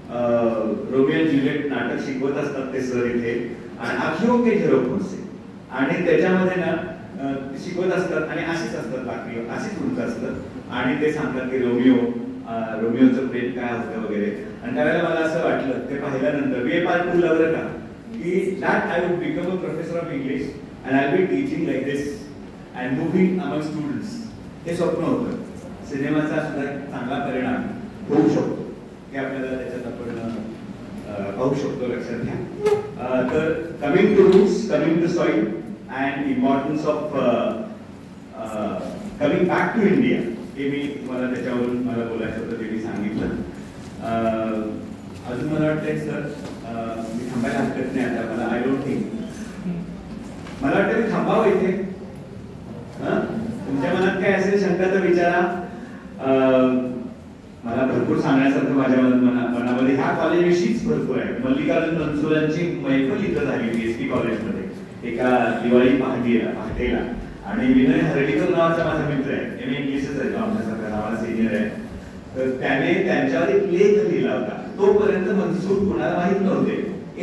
रोमियो अँड ज्युलिएट नाटक शिकवत असतात ते सर इथे, आणि आखिओ के झेरोफोन्से, आणि त्याच्यामध्ये ना शिकवत असतात आणि अशीच असतात बाकी, अशीच उंच असतात आणि ते सांगतात की रोमिओचं प्रेम काय होतं वगैरे. आणि त्यावेळेला मला असं वाटलं ते पाहिल्यानंतर BA पार्ट 2 ला बरं का, की that I would become a professor of English and I will be teaching like this and moving among students. हे स्वप्न होतं. सिनेमाचा सुद्धा एक चांगला परिणाम होऊ शकतो हे आपल्याला त्याच्यात आपण पाहू शकतो, लक्षात घ्या. तर coming to roots, coming to soil and importance of coming back to India, हे मी तुम्हाला त्याच्यावरून मला बोलायचं होतं ते मी सांगितलं. अजून मला वाटतंय सर मी थांबायला हरकत नाही आता. मला आय डोंट थिंक, मला वाटतं मी थांबावं इथे. तुमच्या मनात काय असेल शंका तर विचारा. मला भरपूर सांगण्यासारखं माझ्या मनामध्ये ह्या कॉलेजविषयीच भरपूर आहे. मल्लिकार्जुन रणसुरांची मैफल इथं झाली BSc कॉलेजमध्ये एका दिवाळी पहाटेला. आणि विनय हर्डीकर नावाचा माझा मित्र आहे, MA इंग्लिशच आहे, आमच्यासारखा नावाला सिनियर आहे. तर त्याने त्यांच्यावर एक लेख लिहिला होता. तोपर्यंत मनसूर कोणाला माहित नव्हते.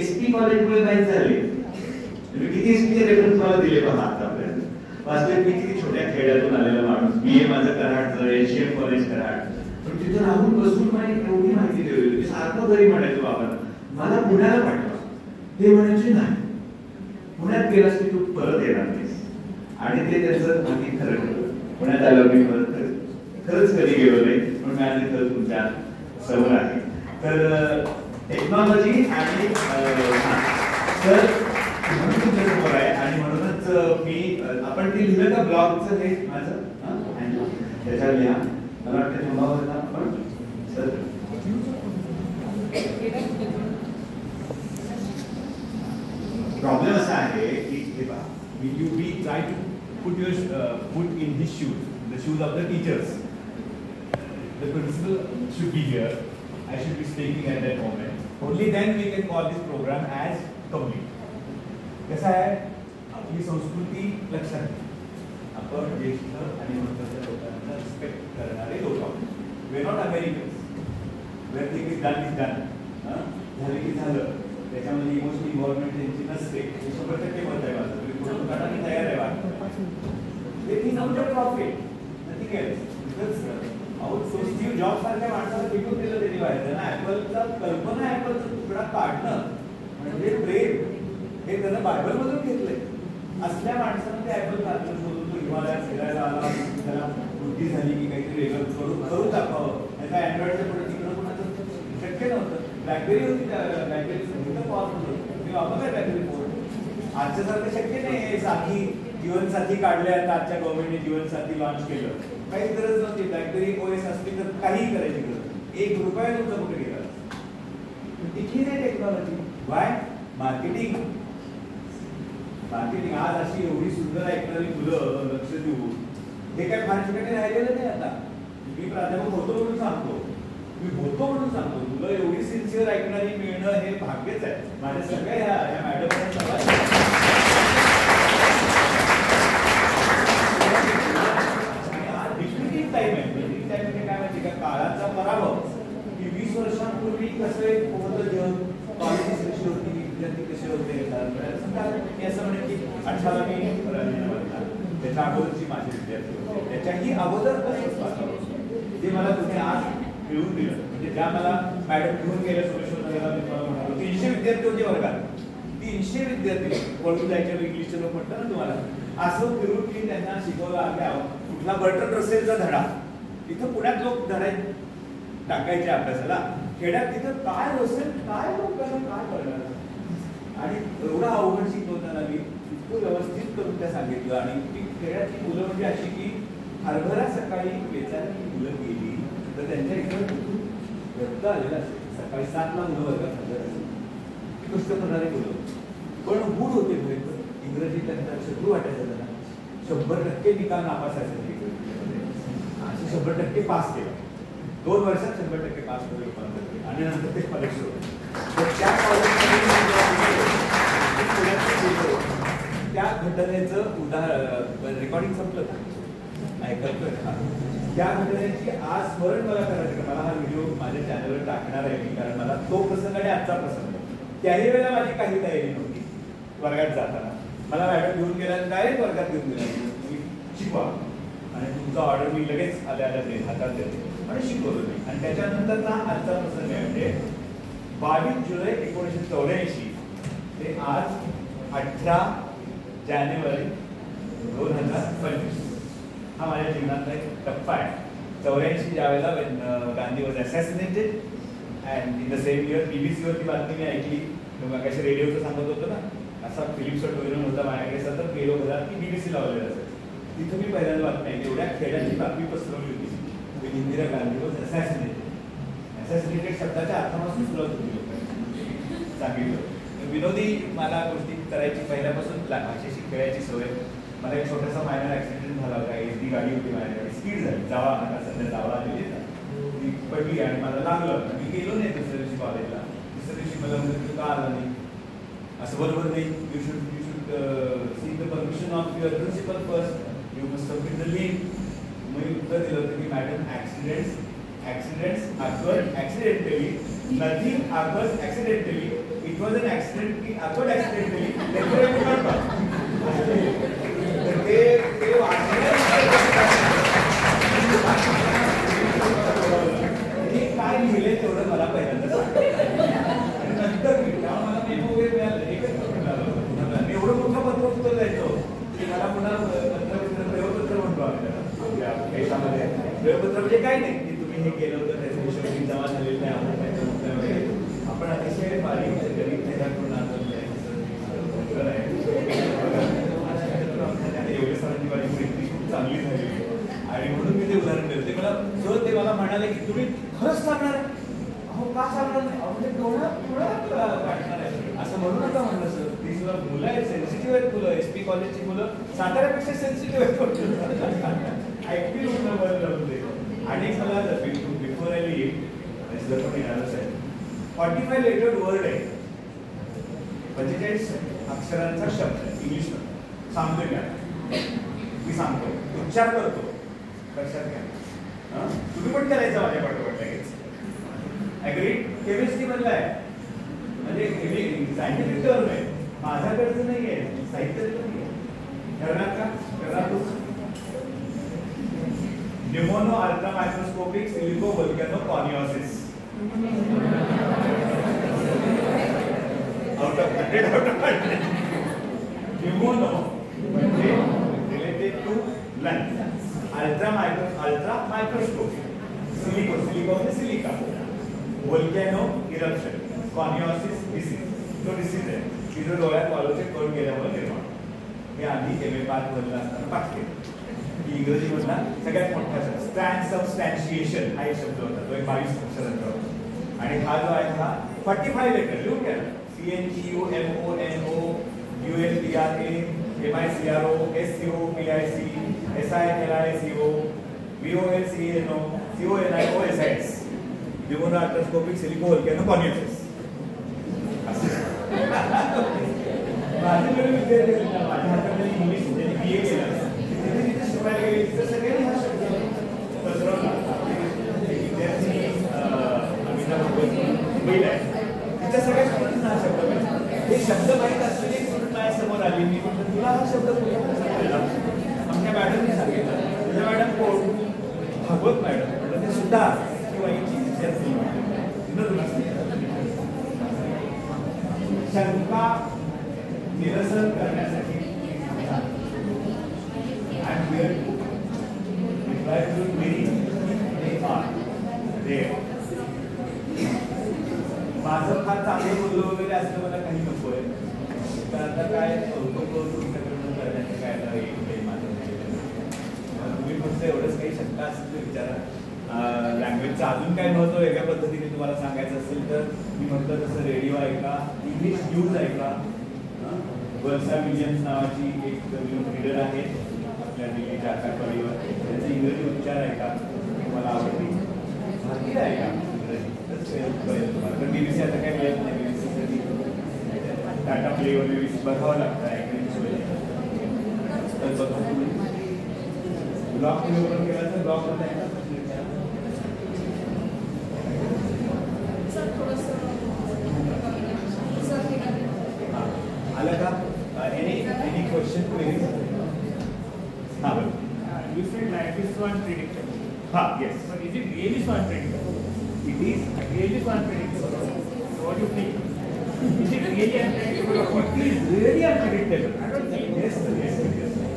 SP कॉलेजमुळे माहीत झाले. तुम्ही किती SP चे रेफरन्स मला दिले पहा आतापर्यंत. वास्तविक मी किती छोट्या खेड्यातून आलेला माणूस. BA माझं कराडचं, HM कॉलेज कराड. पण तिथं राहून बसून मला एवढी माहिती दिली. मी सारखं घरी म्हणायचो बाबा मला पुण्याला पाठवा. ते म्हणायचे नाही, पुण्यात गेलास की तू परत येणार नाहीस. आणि ते त्याचं बाकी खरं ठरलं. पुण्यात आल्यावर मी खरंच कधी गेलो नाही, पण मी आज खरं तुमच्या समोर आहे. तर टेक्नॉलॉजी आणि तर म्हणून तुमच्या समोर आहे. आणि म्हणूनच मी आपण ते लिहिलं का ब्लॉगचं हे माझं त्याच्यावर लिहा. मला वाटतं थांबावं ना आपण सर. प्रॉब्लेम असा आहे की हे पहा, we try to put your foot in his shoes, the shoes of the teachers. The principal should be here, I should be speaking at that moment. Only then we can call this program as complete. कसं आहे, आपली संस्कृती लक्षात घ्या. आपण ज्येष्ठ आणि महत्त्वाच्या लोकांना रिस्पेक्ट करणारे लोक आहोत. We are not Americans. Where things is done. झालं की झालं. त्याच्यामध्ये इमोशनल इन्व्हॉल्वमेंट त्यांची नसते. 100% मत आहे माझं. तुम्ही पुढे करण्यासाठी तयार आहे वाटतं. They think of their profit. Nothing else. Because Steve job सारख्या माणसाला फेकून दिलं त्यांनी बाहेर ना. ऍपलचा कल्पना ऍपलचा तुकडा काढणं म्हणजे प्रेम हे त्यानं बायबलमधून घेतलंय. असल्या माणसानं ते ऍपल काढलं शोधून तो हिमालयात फिरायला आला. त्याला बुद्धी झाली की काहीतरी वेगळं करून दाखवावं. त्याचा अँड्रॉइडच्या पुढे तिकडं कोणाचं शक्य नव्हतं. ब्लॅकबेरी होती, ब्लॅकबेरी पॉवरफुल होती. तुम्ही वापरताय ब्लॅकबेरी फोन. आजच्यासारखं शक्य नाही. साथी जीवनसाथी काढल्या, आजच्या गव्हर्नमेंटने जीवनसाथी लॉन्च केलं. काही गरज नव्हती. ब्लॅकबेरी ओएस असली तर काहीही करायची गरज. ₹1 तुमचा कुठे गेला. टिकली नाही टेक्नॉलॉजी. वाय? मार्केटिंग. आज अशी एवढी सुंदर ऐकणारी मुलं लक्ष देऊन हे काय फार ठिकाणी राहिलेलं नाही. आता मी प्राध्यापक होतो म्हणून सांगतो, मुलं एवढी सिन्सिअर ऐकणारी मिळणं हे भाग्यच आहे. माझ्या सगळ्या ह्या मॅडम टाइम आहे. काय माहिती का, काळाचा पराभव. की 20 वर्षांपूर्वी कसं एक होतं जग, कॉलेजेस कशी होती, विद्यार्थी कसे होते. मी असं म्हणेन की 18 मी त्याच्या अगोदरची माझे विद्यार्थी होते. त्याच्याही अगोदर जे मला तुम्ही आज मिळवून दिलं, म्हणजे ज्या मला मॅडम घेऊन गेल्या सोमेश्वर मी मला म्हणालो 300 विद्यार्थी होते वर्गात. 300 विद्यार्थी वळून जायचे, इंग्लिशचे लोक म्हणतात ना तुम्हाला. असं फिरून मी त्यांना शिकवलं. कुठला बर्टन रसेलचा धडा इथं पुण्यात लोक धडा टाकायचे अभ्यासाला. खेड्यात तिथं काय रसेल, काय लोकांना काय करणार. आणि एवढा अवघड शिकवताना मी इतकं व्यवस्थित करून त्या सांगितलं. आणि ती खेड्यातली मुलं म्हणजे अशी की हरभरा सकाळी वेचायला मुलं गेली तर त्यांच्या इकडं रक्त आलेलं असेल. सकाळी 7ला मुलं वर्गात हजर असेल. ती कष्ट करणारी मुलं पण गुण होते. इंग्रजी त्यांना शत्रू वाटायचं. त्यांना 100% निकाल नापास असेल. असे 100% पास केलं. 2 वर्षात 100% पास करून आणि नंतर ते परीक्षा होते. त्या त्या घटनेचं उदाहरण रेकॉर्डिंग संपलं ऐकलं. त्या घटनेची आज स्मरण मला करायचं का, मला हा व्हिडिओ माझ्या चॅनलवर टाकणार आहे मी. कारण मला तो प्रसंग आणि आजचा प्रसंग, त्याही वेळेला माझी काही तयारी नव्हती. वर्गात जाताना मला मॅडम घेऊन गेल्या, डायरेक्ट वर्गात घेऊन गेल्या. तुम्ही शिकवा आणि तुमचा ऑर्डर मी लगेच आल्या हातात देते आणि शिकवलं मी. आणि त्याच्यानंतरचा आजचा प्रसंग आहे म्हणजे 22 जुलै 1984 ते आज 18 जानेवारी 2025 हा माझ्या जीवनातला एक टप्पा आहे. 84 ज्यावेळेला Gandhi was assassinated and in the same year BBC वरती बातमी मी ऐकली. कशी रेडिओचं सांगत होतं ना, असा फिलिप शॉट वगैरे होता माझ्याकडे. सतत गेलो घरात की BBC लावलेलं असेल. तिथं मी पहिल्यांदा बातमी ऐकली. एवढ्या खेड्याची बातमी पसरवली होती. इंदिरा गांधी वॉज असॅसिनेटेड. असॅसिनेटेड शब्दाच्या अर्थापासून सुरुवात होती लोकांनी सांगितलं. विनोदी मला गोष्टी करायची पहिल्यापासून भाषेशी खेळायची सवय. मला एक छोटासा मायनर ऍक्सिडेंट झाला होता. SD गाडी होती माझ्याकडे, स्पीड झाली. जावा आता सध्या जावा आलेली ती पडली आणि मला लागलं. मी गेलो नाही दुसऱ्या दिवशी कॉलेजला. दुसऱ्या दिवशी मला म्हणजे का आला नाही असं बरोबर नाही. You should see the permission of your principal first. You must submit the link. मी उत्तर दिलं होतं की madam accidents occur accidentally, nothing occurs accidentally. It was an accident, it occurred accidentally. Therefore I could not pass. ते काय लिहिलंय तेवढं मला पहिल्यांदा आणि नंतर मला मेमो वगैरे मिळालं. एकच मिळालं. एवढं मोठं पत्र उत्तर द्यायचं की मला पुन्हा प्रयोगपत्र म्हणतो आम्ही त्याला देशामध्ये. प्रयोगपत्र म्हणजे काय नाही की तुम्ही हे केलं होतं त्याच्या विषयी जमा झालेलं नाही. आपण अतिशय बारीक गरीब त्याच्याकडून एवढ्या सरांची माझी मैत्री खूप चांगली झाली आणि म्हणून मी ते उदाहरण दिलं. ते मला सर ते मला म्हणाले की तुम्ही खरंच सांगणार आहे. अहो का सांगणार नाही. अहो म्हणजे थोडं वाटणार आहे असं म्हणू नका म्हणलं सर. ती सुद्धा मुलं आहेत, सेन्सिटिव्ह आहेत मुलं. SP कॉलेजची मुलं साताऱ्यापेक्षा सेन्सिटिव्ह आहेत. ऐकतील मुलं बरं लावून दे. आणि मला बिफोर आय लीव पण येणारच आहे. 45 लेटर वर्ड आहे, 45 अक्षरांचा शब्द इंग्लिश मध्ये. सांगतोय काय मी सांगतो, उच्चार करतो, लक्षात घ्या. तुम्ही पण करायचं माझ्या पाठोपाठ लगेच. ऍग्री? केमिस्ट्री मधला आहे, म्हणजे सायंटिफिक टर्म आहे, माझ्याकडचं नाही आहे, साहित्याचं नाही आहे. करणार का? करणार तू? Pneumono ultra microscopic silico volcano coniosis. Out of 100 out of 100. Pneumono म्हणजे related to lungs, ultra microscope silico म्हणजे silica, volcano eruption, coniosis disease. तो डिसीज आहे की जो डोळ्यात वाळूचे कण गेल्यामुळे निर्माण. हे आधी MA पाच मधला असताना पाठ केलं. इंग्रजी मधला सगळ्यात मोठा शब्द ट्रान्सबस्टॅन्शिएशन हा एक शब्द होता, तो एक 22 अक्षरांचा होता. आणि हा जो आहे हा 45 लेटर लिहून घ्या. CNGUMONO ULTRA MICRO SCOPIC SILICO VOLCANO CONIOSIS pneumono ultrascopic silico volcano coniosis. माझे विद्यार्थी माझ्या हातामध्ये इंग्लिश BA केलं शिकवायला गेले तिथे सगळ्यांनी हा शब्द पसरवला. विद्यार्थी अमिता मुंबईला आहे, तिच्या सगळ्या शब्दांना हा शब्द माहिती. हे शब्द माहीत असलेली स्टुडंट माझ्यासमोर आली, मी म्हटलं तुला हा शब्द कुठे सांगितला? आमच्या मॅडमने सांगितलं. तुझ्या मॅडम कोण? भागवत मॅडम. म्हटलं ते सुद्धा किंवा याची विद्यार्थी तुला शंका निरसन करण्यासाठी I'm here to reply to many माझं फार चांगलं बोललो वगैरे असलं मला काही नको आहे. तर आता काय तुमच्याकडून करण्याचं काय माझं तुम्ही फक्त एवढंच काही शंका असेल तर विचारा. लँग्वेजचं अजून काय महत्व वेगळ्या पद्धतीने तुम्हाला सांगायचं असेल तर मी म्हटलं तसं रेडिओ ऐका, इंग्लिश न्यूज ऐका. वर्षा विलियम्स नावाची एक रीडर आहे आपल्या दिल्लीच्या आकाशवाणीवर, त्यांचे इंग्रजी उच्चार ऐका, तुम्हाला आवडतील. भारतीय ऐका इंग्रजी, तर कळेल तुम्हाला. तर BBC आता काय मिळत नाही, BBC टाटा प्लेवर BBC बघावं लागतं ऐकण्याची सोय. तर बघा तुम्ही ब्लॉग तुम्ही ओपन केला तर ब्लॉगमध्ये ऐका. आलं का? Any question, queries? You said life is so unpredictable. Yes. But is it really so unpredictable? It is Really so unpredictable. So what do you think? Is it really unpredictable or what? It is really unpredictable. I don't think. Yes, sir. Yes, sir. Yes, sir.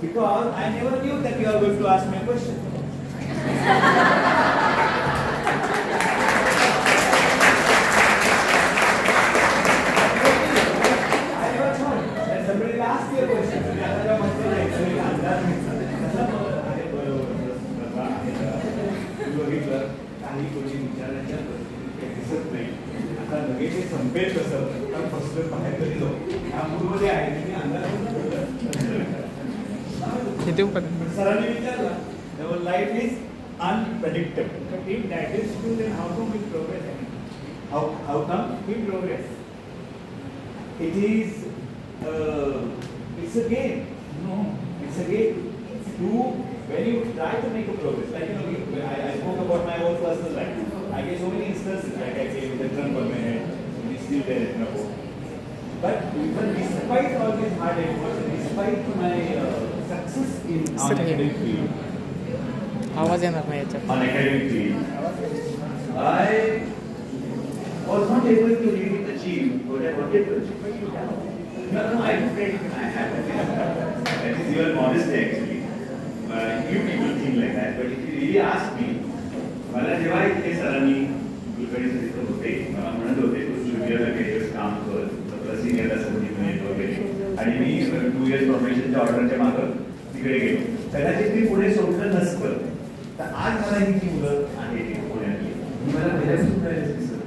Because I never knew that you are going to ask me a question. Somebody will ask you a question. काही गोष्टी विचारायच्या दिसत नाही. आता लगेच संपेल कसं, कारण फसलं बाहेर कधी जाऊ ह्या मूडमध्ये आहे. तुम्ही अंदाज सरांनी विचारला, life is unpredictable. But if that is true, then how come we progress? How come? We progress. It is it's a game. No. It's a game. When you try to make a progress, like I spoke about my own personal life. I get so many instances, like I say with the trunk on my head, it's still there at Napo. But despite all these hard efforts, despite my success in academic field, आवाज येणार नाही याच्यात. on academic field, I was not able to really achieve what I wanted to achieve. No, I have. That is your modesty actually. You people think like that, but if you really ask me, मला जेव्हा इथे सरांनी Kulkarni sir इथं होते, मला म्हणत होते तू ज्युनियरला काही काम कर, तर सिनियरला संधी मिळेल वगैरे, आणि मी 2 years प्रोफेशनच्या ऑर्डरच्या मागं तिकडे गेलो. कदाचित मी पुढे सोडलं नसतं तर आज मला ही जी मुलं आहेत पुण्यातली ही मला पहिल्यापासून करायचं दिसत.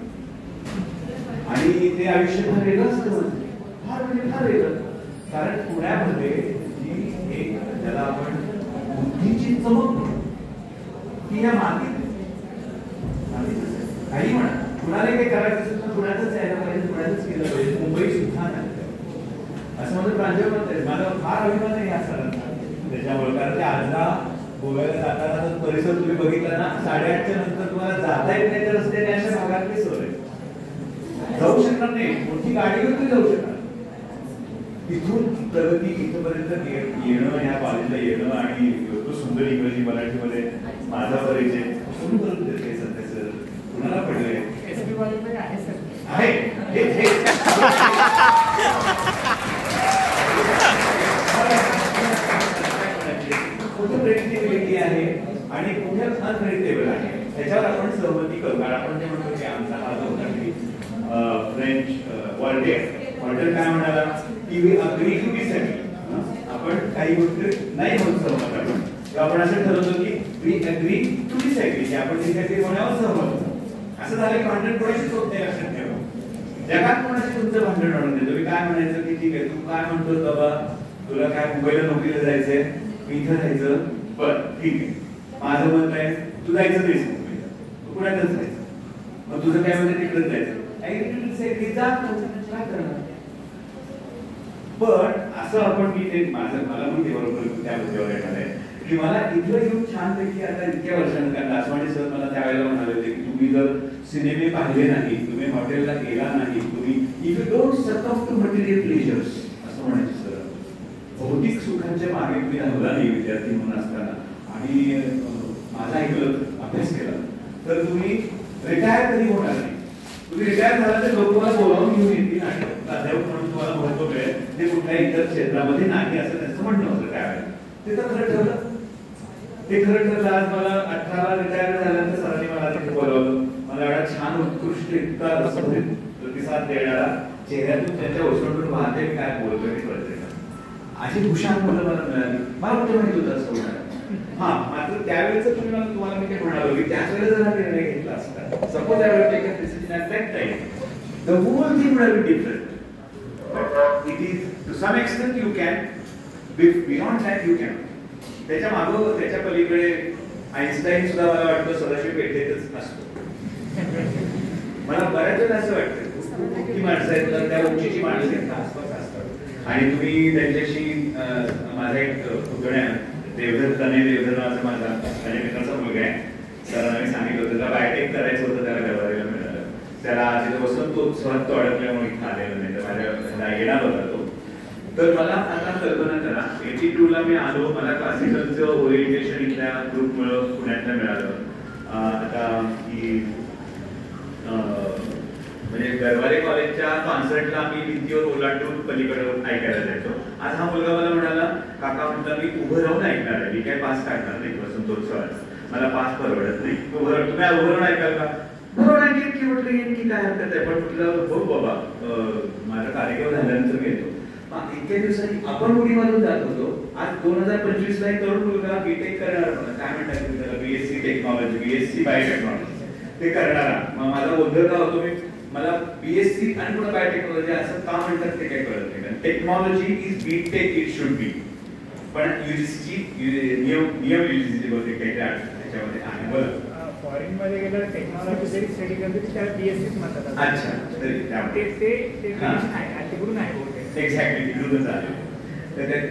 आणि ते आयुष्य फार वेगळं असतं, फार वेगळं. कारण पुण्यामध्ये जी एक ज्याला आपण बुद्धीची चमक ती या मातीत काही म्हणा, कुणाला काही करायचं असेल तर कुणाचंच यायला पाहिजे, कुणाचंच केलं पाहिजे. मुंबई सुद्धा नाही असं माझं प्रांजळ मत आहे. मला फार अभिमान आहे या सरांचा त्याच्यामुळे, कारण ते आजला गोव्याला जाताना परिसर तुम्ही बघितला ना, 8:30च्या नंतर तुम्हाला जाता येत नाही तर रस्त्याने अशा भागातली सोय जाऊ शकणार नाही. मोठी गाडीवर तुम्ही जाऊ शकणार. इथून प्रगती इथपर्यंत येणं, ह्या कॉलेजला येणं आणि सुंदर इंग्रजी मराठीमध्ये माझा परिचय कोण करून देते सध्या सर? कुणाला पडलंय? एसबी कॉलेजमध्ये आहे सर. आहे हे कुठं प्रेडिक्टेबिलिटी आहे आणि कुठे अनप्रेडिक्टेबल आहे, त्याच्यावर आपण सहमती करू. कारण आपण जे म्हणतो की आमचा हा जो फ्रेंच वॉल्टर काय म्हणाला की वी अग्री टू डिसएग्री. आपण काही गोष्टी नाही होत सहमत, आपण असं ठरवतो की वी अग्री टू डिसएग्री, की आपण डिसएग्री होण्यावर सहमत. असं झालं की भांडण कोणाशीच होत नाही. लक्षात ठेवा, जगात कोणाशी तुमचं भांडण आणून देतो. मी काय म्हणायचं की ठीक आहे तू काय म्हणतोस बाबा, तुला काय मुंबईला नोकरीला जायचंय, मी इथं राहायचं, बरं ठीक आहे. माझं मत आहे तू जायचं नाहीस मुंबईला, तू पुण्यातच जायचं. मग तुझं काय म्हणते तिकडेच जायचं. पण असं आपण मी ते मला पण ते बरोबर त्या मुद्द्यावर येणार आहे की मला इथं येऊन छानपैकी आता इतक्या वर्षानंतर दासवाणी सर मला त्यावेळेला म्हणाले होते की तुम्ही जर सिनेमे पाहिले नाही, तुम्ही हॉटेलला गेला नाही, तुम्ही if you don't succumb to material pleasures असं म्हणायचे सर, भौतिक सुखांच्या मागे तुम्ही धावला नाही विद्यार्थी म्हणून असताना आणि माझा ऐकलं अभ्यास केला तर तुम्ही रिटायर कधी होणार नाही. तुम्ही रिटायर झाला तर लोक तुम्हाला बोलावून घेऊन येतील आणि प्राध्यापक म्हणून तुम्हाला महत्व मिळेल, ते कुठल्या इतर क्षेत्रामध्ये नाही असं त्यांचं म्हणणं होतं त्यावेळेला. ते तर खरं ठरलं, ते खरं ठरलं. आज मला 18ला रिटायर झाल्यानंतर सरांनी मला तिथे बोलावलं. मला एवढा छान उत्कृष्ट इतका प्रतिसाद देणारा चेहऱ्यातून त्यांच्या ओसंडून वाहते मी काय बोलतोय ते कळतंय का, अशी हुशार मुलं मला मिळाली. मला कुठे माहिती होतं असं होणार. हा मात्र त्यावेळेस तुम्हाला मी ते म्हणालो की त्याच वेळेला जर निर्णय घेतला असता, suppose I would taken decision at that time, the whole thing would have been different. But it is to some extent you can, beyond that you can. त्याच्या मागं त्याच्या पलीकडे आईन्स्टाईन सुद्धा मला वाटतं सदाशिव पेठेतच असतो. मला बऱ्याच वेळा असं वाटतं की माणसं आहेत त्या उंचीची माणसं आसपास असतात आणि तुम्ही त्यांच्याशी माझा एक पुतण्या देवधर तने देवधर नावाचा माझा माझ्या मित्राचा मुलगा आहे. सरांना मी सांगितलं होतं त्याला बायोटेक करायचं होतं, त्याला गरवारीला मिळालं. त्याला तिथे वसंत उत्सवात तो अडकल्यामुळे इथं आलेलं नाही तर माझ्या येणार होता तो. तर मला आता कल्पना करा 82ला मी आलो, मला क्लासिकलचं ओरिएंटेशन इथल्या ग्रुपमुळे पुण्यातल्या मिळालं. आता की म्हणजे गरवारे कॉलेजच्या कॉन्सर्टला आम्ही भिंतीवर ओलांडून पलीकडे ऐकायला जायचो. आज हा मुलगा मला म्हणाला काका म्हणता मी उभं राहून ऐकणार आहे, मी काय पास काढणार नाही वसंतोत्सवात, मला पास परवडत नाही. तुम्ही उभं राहून ऐकाल का? बरोबर ऐकेल की म्हटलं येईल की काय हरकत आहे, पण म्हटलं हो बाबा माझा कार्यक्रम झाल्यानंतर घेतो. इतक्या दिवसांनी आपण उडी मारून जात होतो. आज 2025ला एक तरुण मुलगा बीटेक करणार, काय म्हणतात तुम्ही त्याला, बीएससी टेक्नॉलॉजी, बीएससी बायोटेक्नॉलॉजी ते करणारा. मग माझा उद्धव का होतो मी, मला बीएससी आणि पुन्हा बायोटेक्नॉलॉजी असं का म्हणतात ते काही कळत नाही. कारण technology is BTech it should be, पण युजीसीची नियम युजीसी बहुतेक काही त्याच्यामध्ये आहे. बरं फॉरेन मध्ये गेलं टेक्नॉलॉजी जरी स्टडी करतो की त्याला बीएससी म्हणतात. अच्छा ते तिकडून आहे बहुतेक. एक्झॅक्टली तिकडूनच आले.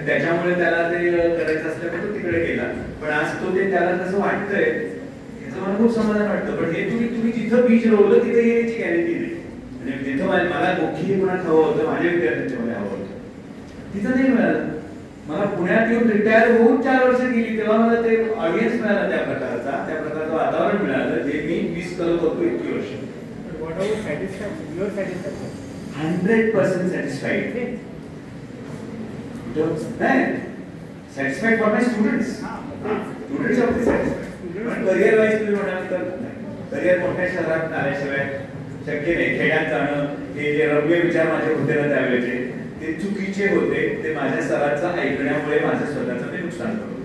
त्याच्यामुळे त्याला ते करायचं असल्यामुळे तो तिकडे गेला. पण आज तो ते त्याला कसं वाटतंय याचं मला खूप समाधान वाटतं. पण हे तुम्ही जिथं बीज रोवलं तिथे येण्याची गॅरंटी नाही. म्हणजे जिथं मला मोठी कोणात हवं होतं, माझ्या विद्यार्थ्यांच्या मध्ये हवं होतं, तिथं नाही मिळालं. मला पुण्यात येऊन रिटायर होऊन 4 वर्ष गेली तेव्हा मला ते ऑडियन्स मिळाला, त्या प्रकारचं वातावरण मिळालं जे मी मिस करत होतो इतकी वर्ष. 100% satisfied. Satisfied for my students. Students are satisfied. पण करिअर वाईज तुम्ही म्हणाल तर करिअर मोठ्या शहरात आल्याशिवाय शक्य नाही. खेड्यात जाणं हे जे रम्य विचार माझे होते ना त्यावेळेचे ते चुकीचे होते. ते माझ्या सरांचं ऐकण्यामुळे माझं स्वतःचं ते नुकसान करतो.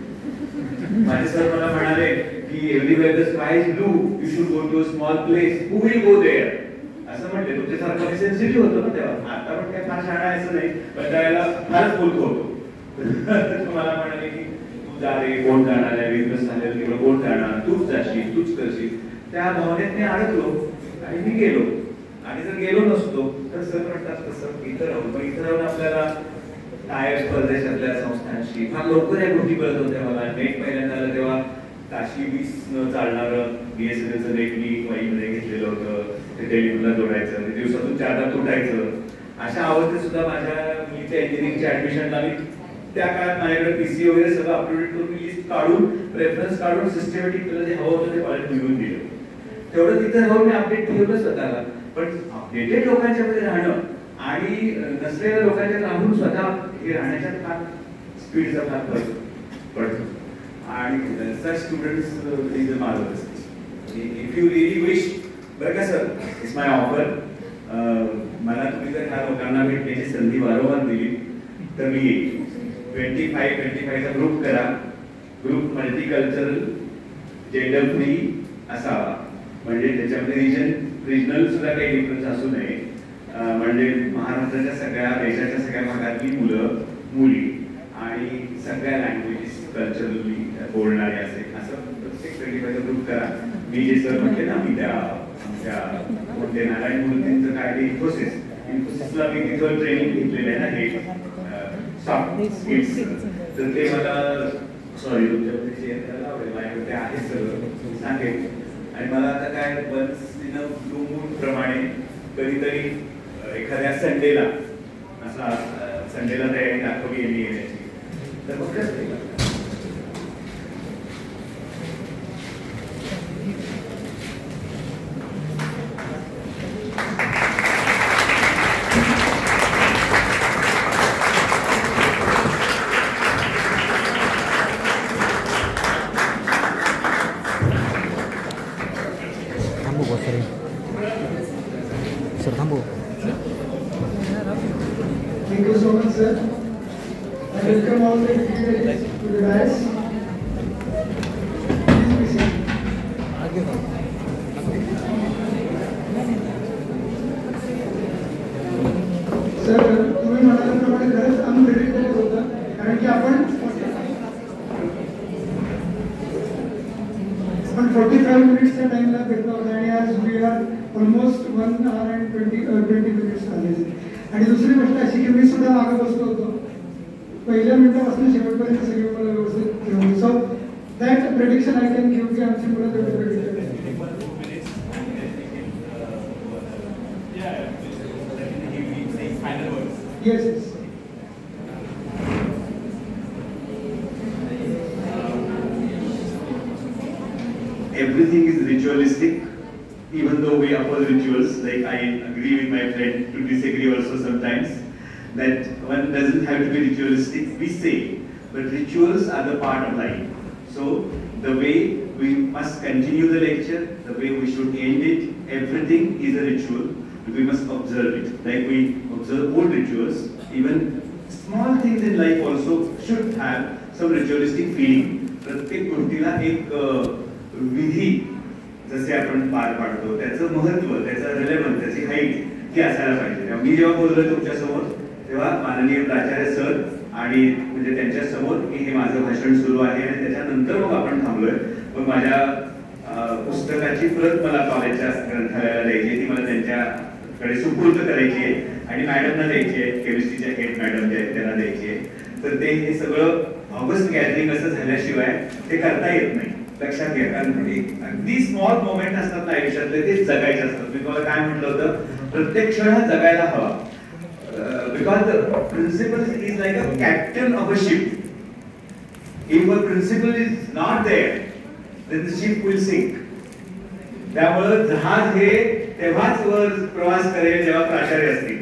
माझे सर मला म्हणाले की everywhere the sky is blue you should go to a small place, who will go there असं म्हटले. तुमच्यासारखं सेन्सिटिव्ह होतं ना तेव्हा. आता पण काय फार शाळा असं नाही, पण त्यावेळेला फारच बोलतो होतो. मला म्हणाले की तू जा रे, कोण जाणार आहे, बिझनेस झालेलं तिकडे कोण जाणार, तूच जाशील, तूच करशील. त्या भावनेत मी अडकलो. आणि मी गेलो, आणि जर गेलो नसतो तर सर म्हणतात तसं इथं राहून, पण इथं राहून आपल्याला टायर परदेशातल्या संस्थांशी फार लवकर या गोष्टी कळत होत्या. मला नेट पहिल्यांदा आलं तेव्हा काशी 20 न चालणारं BSNLचं नेट मी वाईमध्ये घेतलेलं होतं, ते टेलिफोनला जोडायचं, ते दिवसातून 4दा तुटायचं. अशा अवस्थेत सुद्धा माझ्या मुलीच्या इंजिनिअरिंगच्या ऍडमिशनला मी त्या काळात माझ्याकडे PC वगैरे सगळं अपडेट करून लिस्ट काढून रेफरन्स काढून सिस्टमॅटिक तुला जे हवं होतं ते कॉलेज मिळवून दिलं. तेवढं तिथं राहून मी अपडेट ठेवलं स्वतःला. पण अपडेटेड लोकांच्या मध्ये राहणं आणि नसलेल्या लोकांच्यात राहून स्वतः हे राहण्याच्या फार स्पीडचा फार फरक पडतो. आणि such students is a marvellous. If you really wish, बरं का सर, इट्स माय ऑफर, मला तुम्ही जर ह्या लोकांना भेटण्याची संधी वारंवार दिली तर मी येईल. 25-25चा ग्रुप करा. ग्रुप मल्टीकल्चरल, जेंडर फ्री असावा, म्हणजे त्याच्यामध्ये रिजनल सुद्धा काही डिफरन्स असू नये. म्हणजे महाराष्ट्राच्या सगळ्या, देशाच्या सगळ्या भागातली मुलं मुली आणि सगळ्या लँग्वेजेस कल्चरली बोलणारे असेल असं प्रत्येक 25चा ग्रुप करा. मी जे सर म्हटले ना, मी त्या कोणते नारायण मूर्तींचं काय ते इन्फोसिसला मी तिथं ट्रेनिंग घेतलेलं आहे ना, हे सॉफ्ट स्किल्स, तर ते मला सॉरी तुमच्याकडे शेअर करायला आवडेल. माझ्याकडे आहे सगळं सांगेल. आणि मला आता काय once in a blue moon प्रमाणे कधीतरी एखाद्या संडेला असा संडेला तयारी दाखवली गेली येण्याची, तर मग कसं Thank you so much, sir. I welcome all the dignitaries to the dais. Sir, तुम्ही म्हणाल्याप्रमाणे खरंच अनप्रेडिक्टेबल होतं, कारण की आपण 45 मिनिट्सच्या टाइमला भेटलो होता आणि आज we are almost 1 hour and 20 minutes झाले. आणि दुसरी गोष्ट अशी की मी सुद्धा मागे बसलो होतो, पहिल्या मिनिटापासून शेवटपर्यंत सगळी मला व्यवस्थित ठेवली. So that prediction I can give की आमची मुलं तेवढं प्रेडिक्ट करतात. Yes, yes. Everything is ritualistic, even though we oppose rituals. Like I agree with my friend to disagree also sometimes, that one doesn't have to be ritualistic, we say, but rituals are the part of life. So the way we must continue the lecture, the way we should end it, everything is a ritual. We must observe it. Like we observe old rituals, even small things in life also should have some ritualistic feeling. प्रत्येक गोष्टीला एक विधी जसे आपण पार पाडतो त्याचं महत्व, त्याचं रिलेव्हन्स, त्याची हाईट ही असायला पाहिजे. मी जेव्हा बोललो तुमच्यासमोर तेव्हा माननीय प्राचार्य सर आणि म्हणजे त्यांच्या समोर की हे माझं भाषण सुरू आहे आणि त्याच्यानंतर मग आपण थांबलोय. मग माझ्या पुस्तकाची प्रत मला कॉलेजच्या ग्रंथालयाला द्यायची, ती मला त्यांच्याकडे सुपूर्द करायची आहे आणि मॅडमना द्यायची आहे, केमिस्ट्रीच्या हेड मॅडम जे आहेत त्यांना द्यायची आहे. तर ते हे सगळं ऑगस्ट गॅदरिंग असं झाल्याशिवाय ते करता येत नाही, लक्षात घ्या. कारण अगदी स्मॉल मोमेंट असतात ना आयुष्यातले, ते जगायचे असतात. मी तुम्हाला काय म्हटलं होतं, प्रत्येक क्षण हा जगायला हवा. Because the principal is like a captain of a ship. If a principal is not there then the ship will sink. त्यामुळे जहाज हे तेव्हाच वर प्रवास करेल जेव्हा प्राचार्य असतील.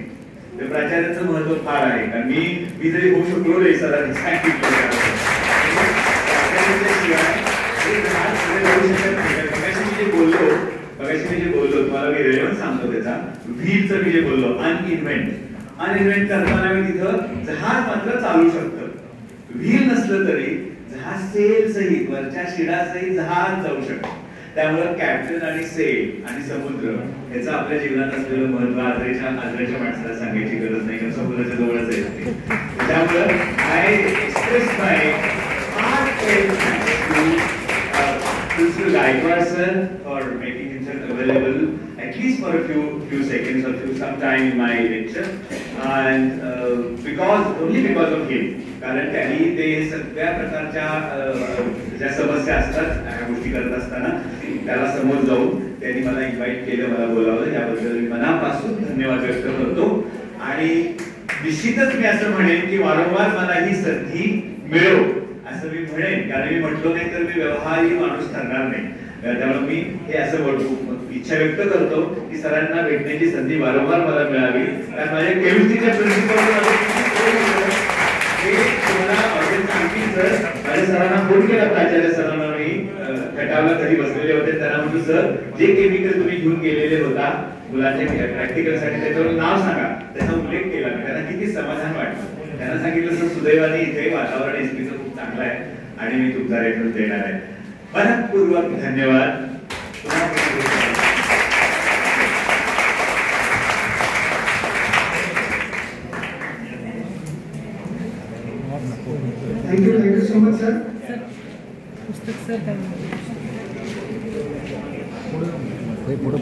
ते प्राचार्याचं महत्व फार आहे. कारण मी जरी होऊ शकलो नाही सरांनी सांगितलं मगाशी मी जे बोललो तुम्हाला मी रेलेव्हन्स सांगतो त्याचा. व्हीलचं मी जे बोललो अनइन्व्हेंट करताना मी तिथं जहाज मात्र चालू शकतं. व्हील नसलं तरी जहाज सेल सहित वरच्या शिडासहित जहाज जाऊ शकतं. त्यामुळे कॅप्टन आणि सेल आणि समुद्र याचं आपल्या जीवनात असलेलं महत्व आजच्या माणसाला सांगायची गरज नाही, कारण समुद्राच्या जवळच आहे. त्यामुळे I express my Principal Gaikwad sir for making himself available at least for a few seconds or some time in my lecture, and only because of him. कारण त्यांनी ते सगळ्या प्रकारच्या ज्या समस्या असतात ह्या गोष्टी करत असताना त्याला समोर जाऊन त्यांनी मला इन्व्हाइट केलं, मला बोलावलं, याबद्दल मी मनापासून धन्यवाद व्यक्त करतो. आणि निश्चितच मी असं म्हणेन की वारंवार मला ही संधी मिळो असं मी म्हणेन, कारण मी म्हटलो नाही तर मी व्यवहारी माणूस ठरणार नाही. त्यामुळे मी हे असं इच्छा व्यक्त करतो की सरांना भेटण्याची संधी वारंवार मला मिळावी. कारण माझ्या केमिस्ट्रीच्या प्रिन्सिपल माझ्या सरांना फोन केला, प्राचार्य सरांना मी खटावला कधी बसलेले होते, त्यांना म्हणतो सर जे केमिकल तुम्ही घेऊन गेलेले होता मुलांच्या प्रॅक्टिकल साठी त्याच्यावर नाव सांगा. त्याचा उल्लेख केला, त्यांना किती समाधान वाटलं. त्यांना सांगितलं सर सुदैवाने इथे वातावरण एसपीचं खूप चांगलं आहे आणि मी तुमचा रेफरन्स देणार आहे. मनपूर्वक धन्यवाद. Thank you so much, sir.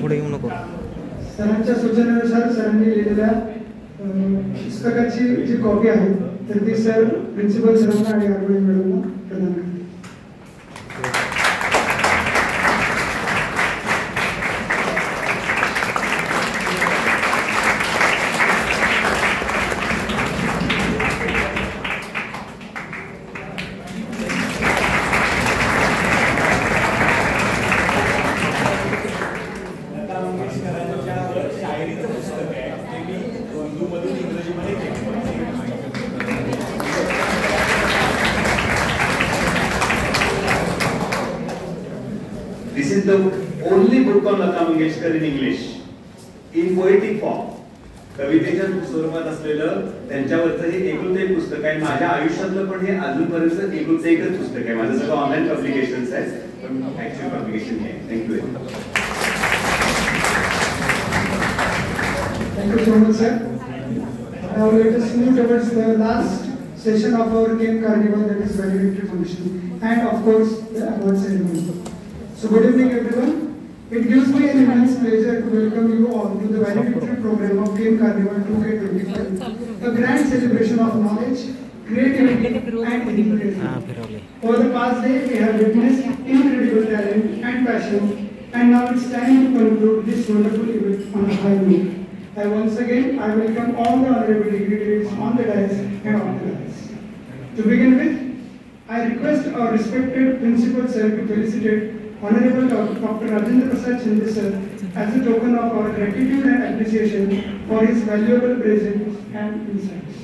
पुढे येऊ नको. सरांच्या सूचनेनुसार सरांनी लिहिलेल्या पुस्तकाची जी कॉपी आहे तर ती सर प्रिन्सिपल सरांना आणि आर्गोळे मॅडमला प्रदान करतात. शायरीचं पुस्तक आहे ते मी उर्दूमधून इंग्रजीमध्ये केलं. This is the only book on Lata Mangeshkar in English, in poetic form. कवितेच्या स्वरूपात असलेलं त्यांच्यावरचं हे एकूण एक पुस्तक आहे. माझ्या आयुष्यातलं पण हे अजूनपर्यंत एकूण एकच पुस्तक आहे. माझं सगळं ऑनलाईन पब्लिकेशन्स आहेत, पण ऍक्च्युअल पब्लिकेशन आहे. Thank you. Thank you so much, sir. Now let us move towards the last session of our game carnival, that is valedictory function, and of course the award ceremony. So good evening, everyone. It gives me an immense pleasure to welcome you all to the valedictory program of Game Carnival 2K25, a grand celebration of knowledge, creativity, and innovation. Over the past day, we have witnessed incredible talent and passion, and now it's time to conclude this wonderful event on a high note. I welcome all the honorable dignitaries on the dais and on the dais. To begin with, I request our respected principal sir to felicitate Honorable Dr. Rajendra Prasad Chinde sir as a token of our gratitude and appreciation for his valuable presence and insights.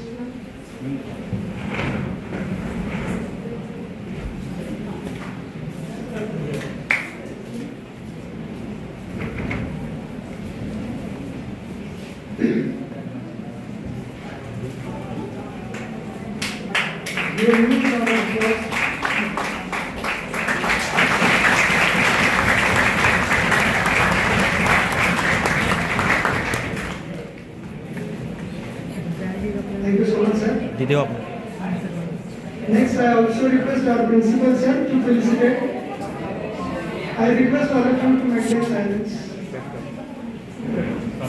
Thank you so much, sir. Next, I also request our principal sir to felicitate. I request all of you to maintain silence.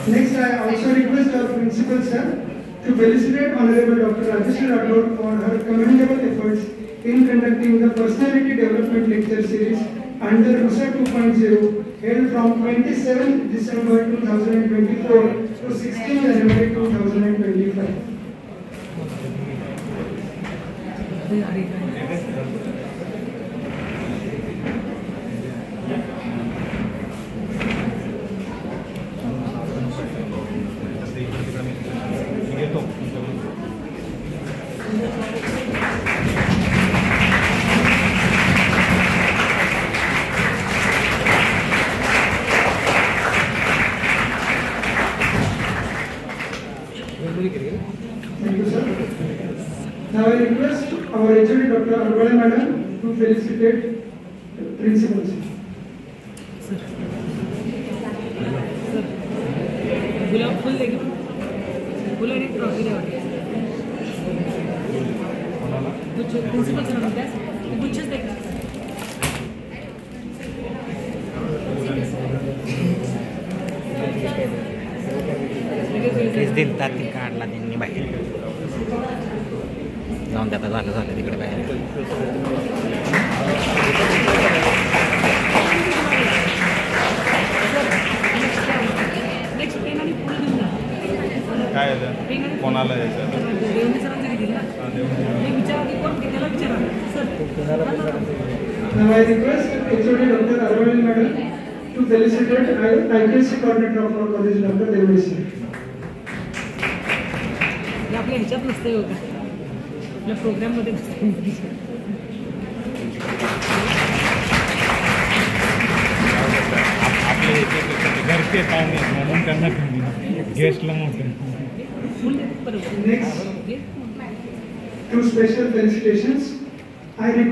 Next, I also request our principal sir to felicitate Honorable Dr. Rajeshri Rathod for her commendable efforts in conducting the Personality Development Lecture Series under RUSA 2.0 held from 27 December 2024 to 16 January 2025. Thank you, sir. Now I request our HOD Dr. Argole Madam to felicitate the principal. गुलाब फूल देगी फूल आणि trophy द्यावी गुच्छ principal sir म्हणतात गुच्छच दे दिलता ती काढला त्यांनी बाहेर जाऊन त्याचा झालं तिकडे बाहेर. नेक्स्ट पेन आणि फुल घेऊन जा. काय आहे कोणाला यायचं देवणी सरांचं किती ना मी विचारा की कोण त्याला विचारा sir. Now I request HOD Dr. Arvind Madam to felicitate IPSC coordinator of our college, Dr. Devani sir. हे आपल्या ह्याच्यात नसते होता आपल्या प्रोग्राममध्ये नसते. आपले घरचे पाहुणे आहेत म्हणून त्यांना गेस्टला मोठे फुल देतात बरोबर. Next, two special felicitations. I request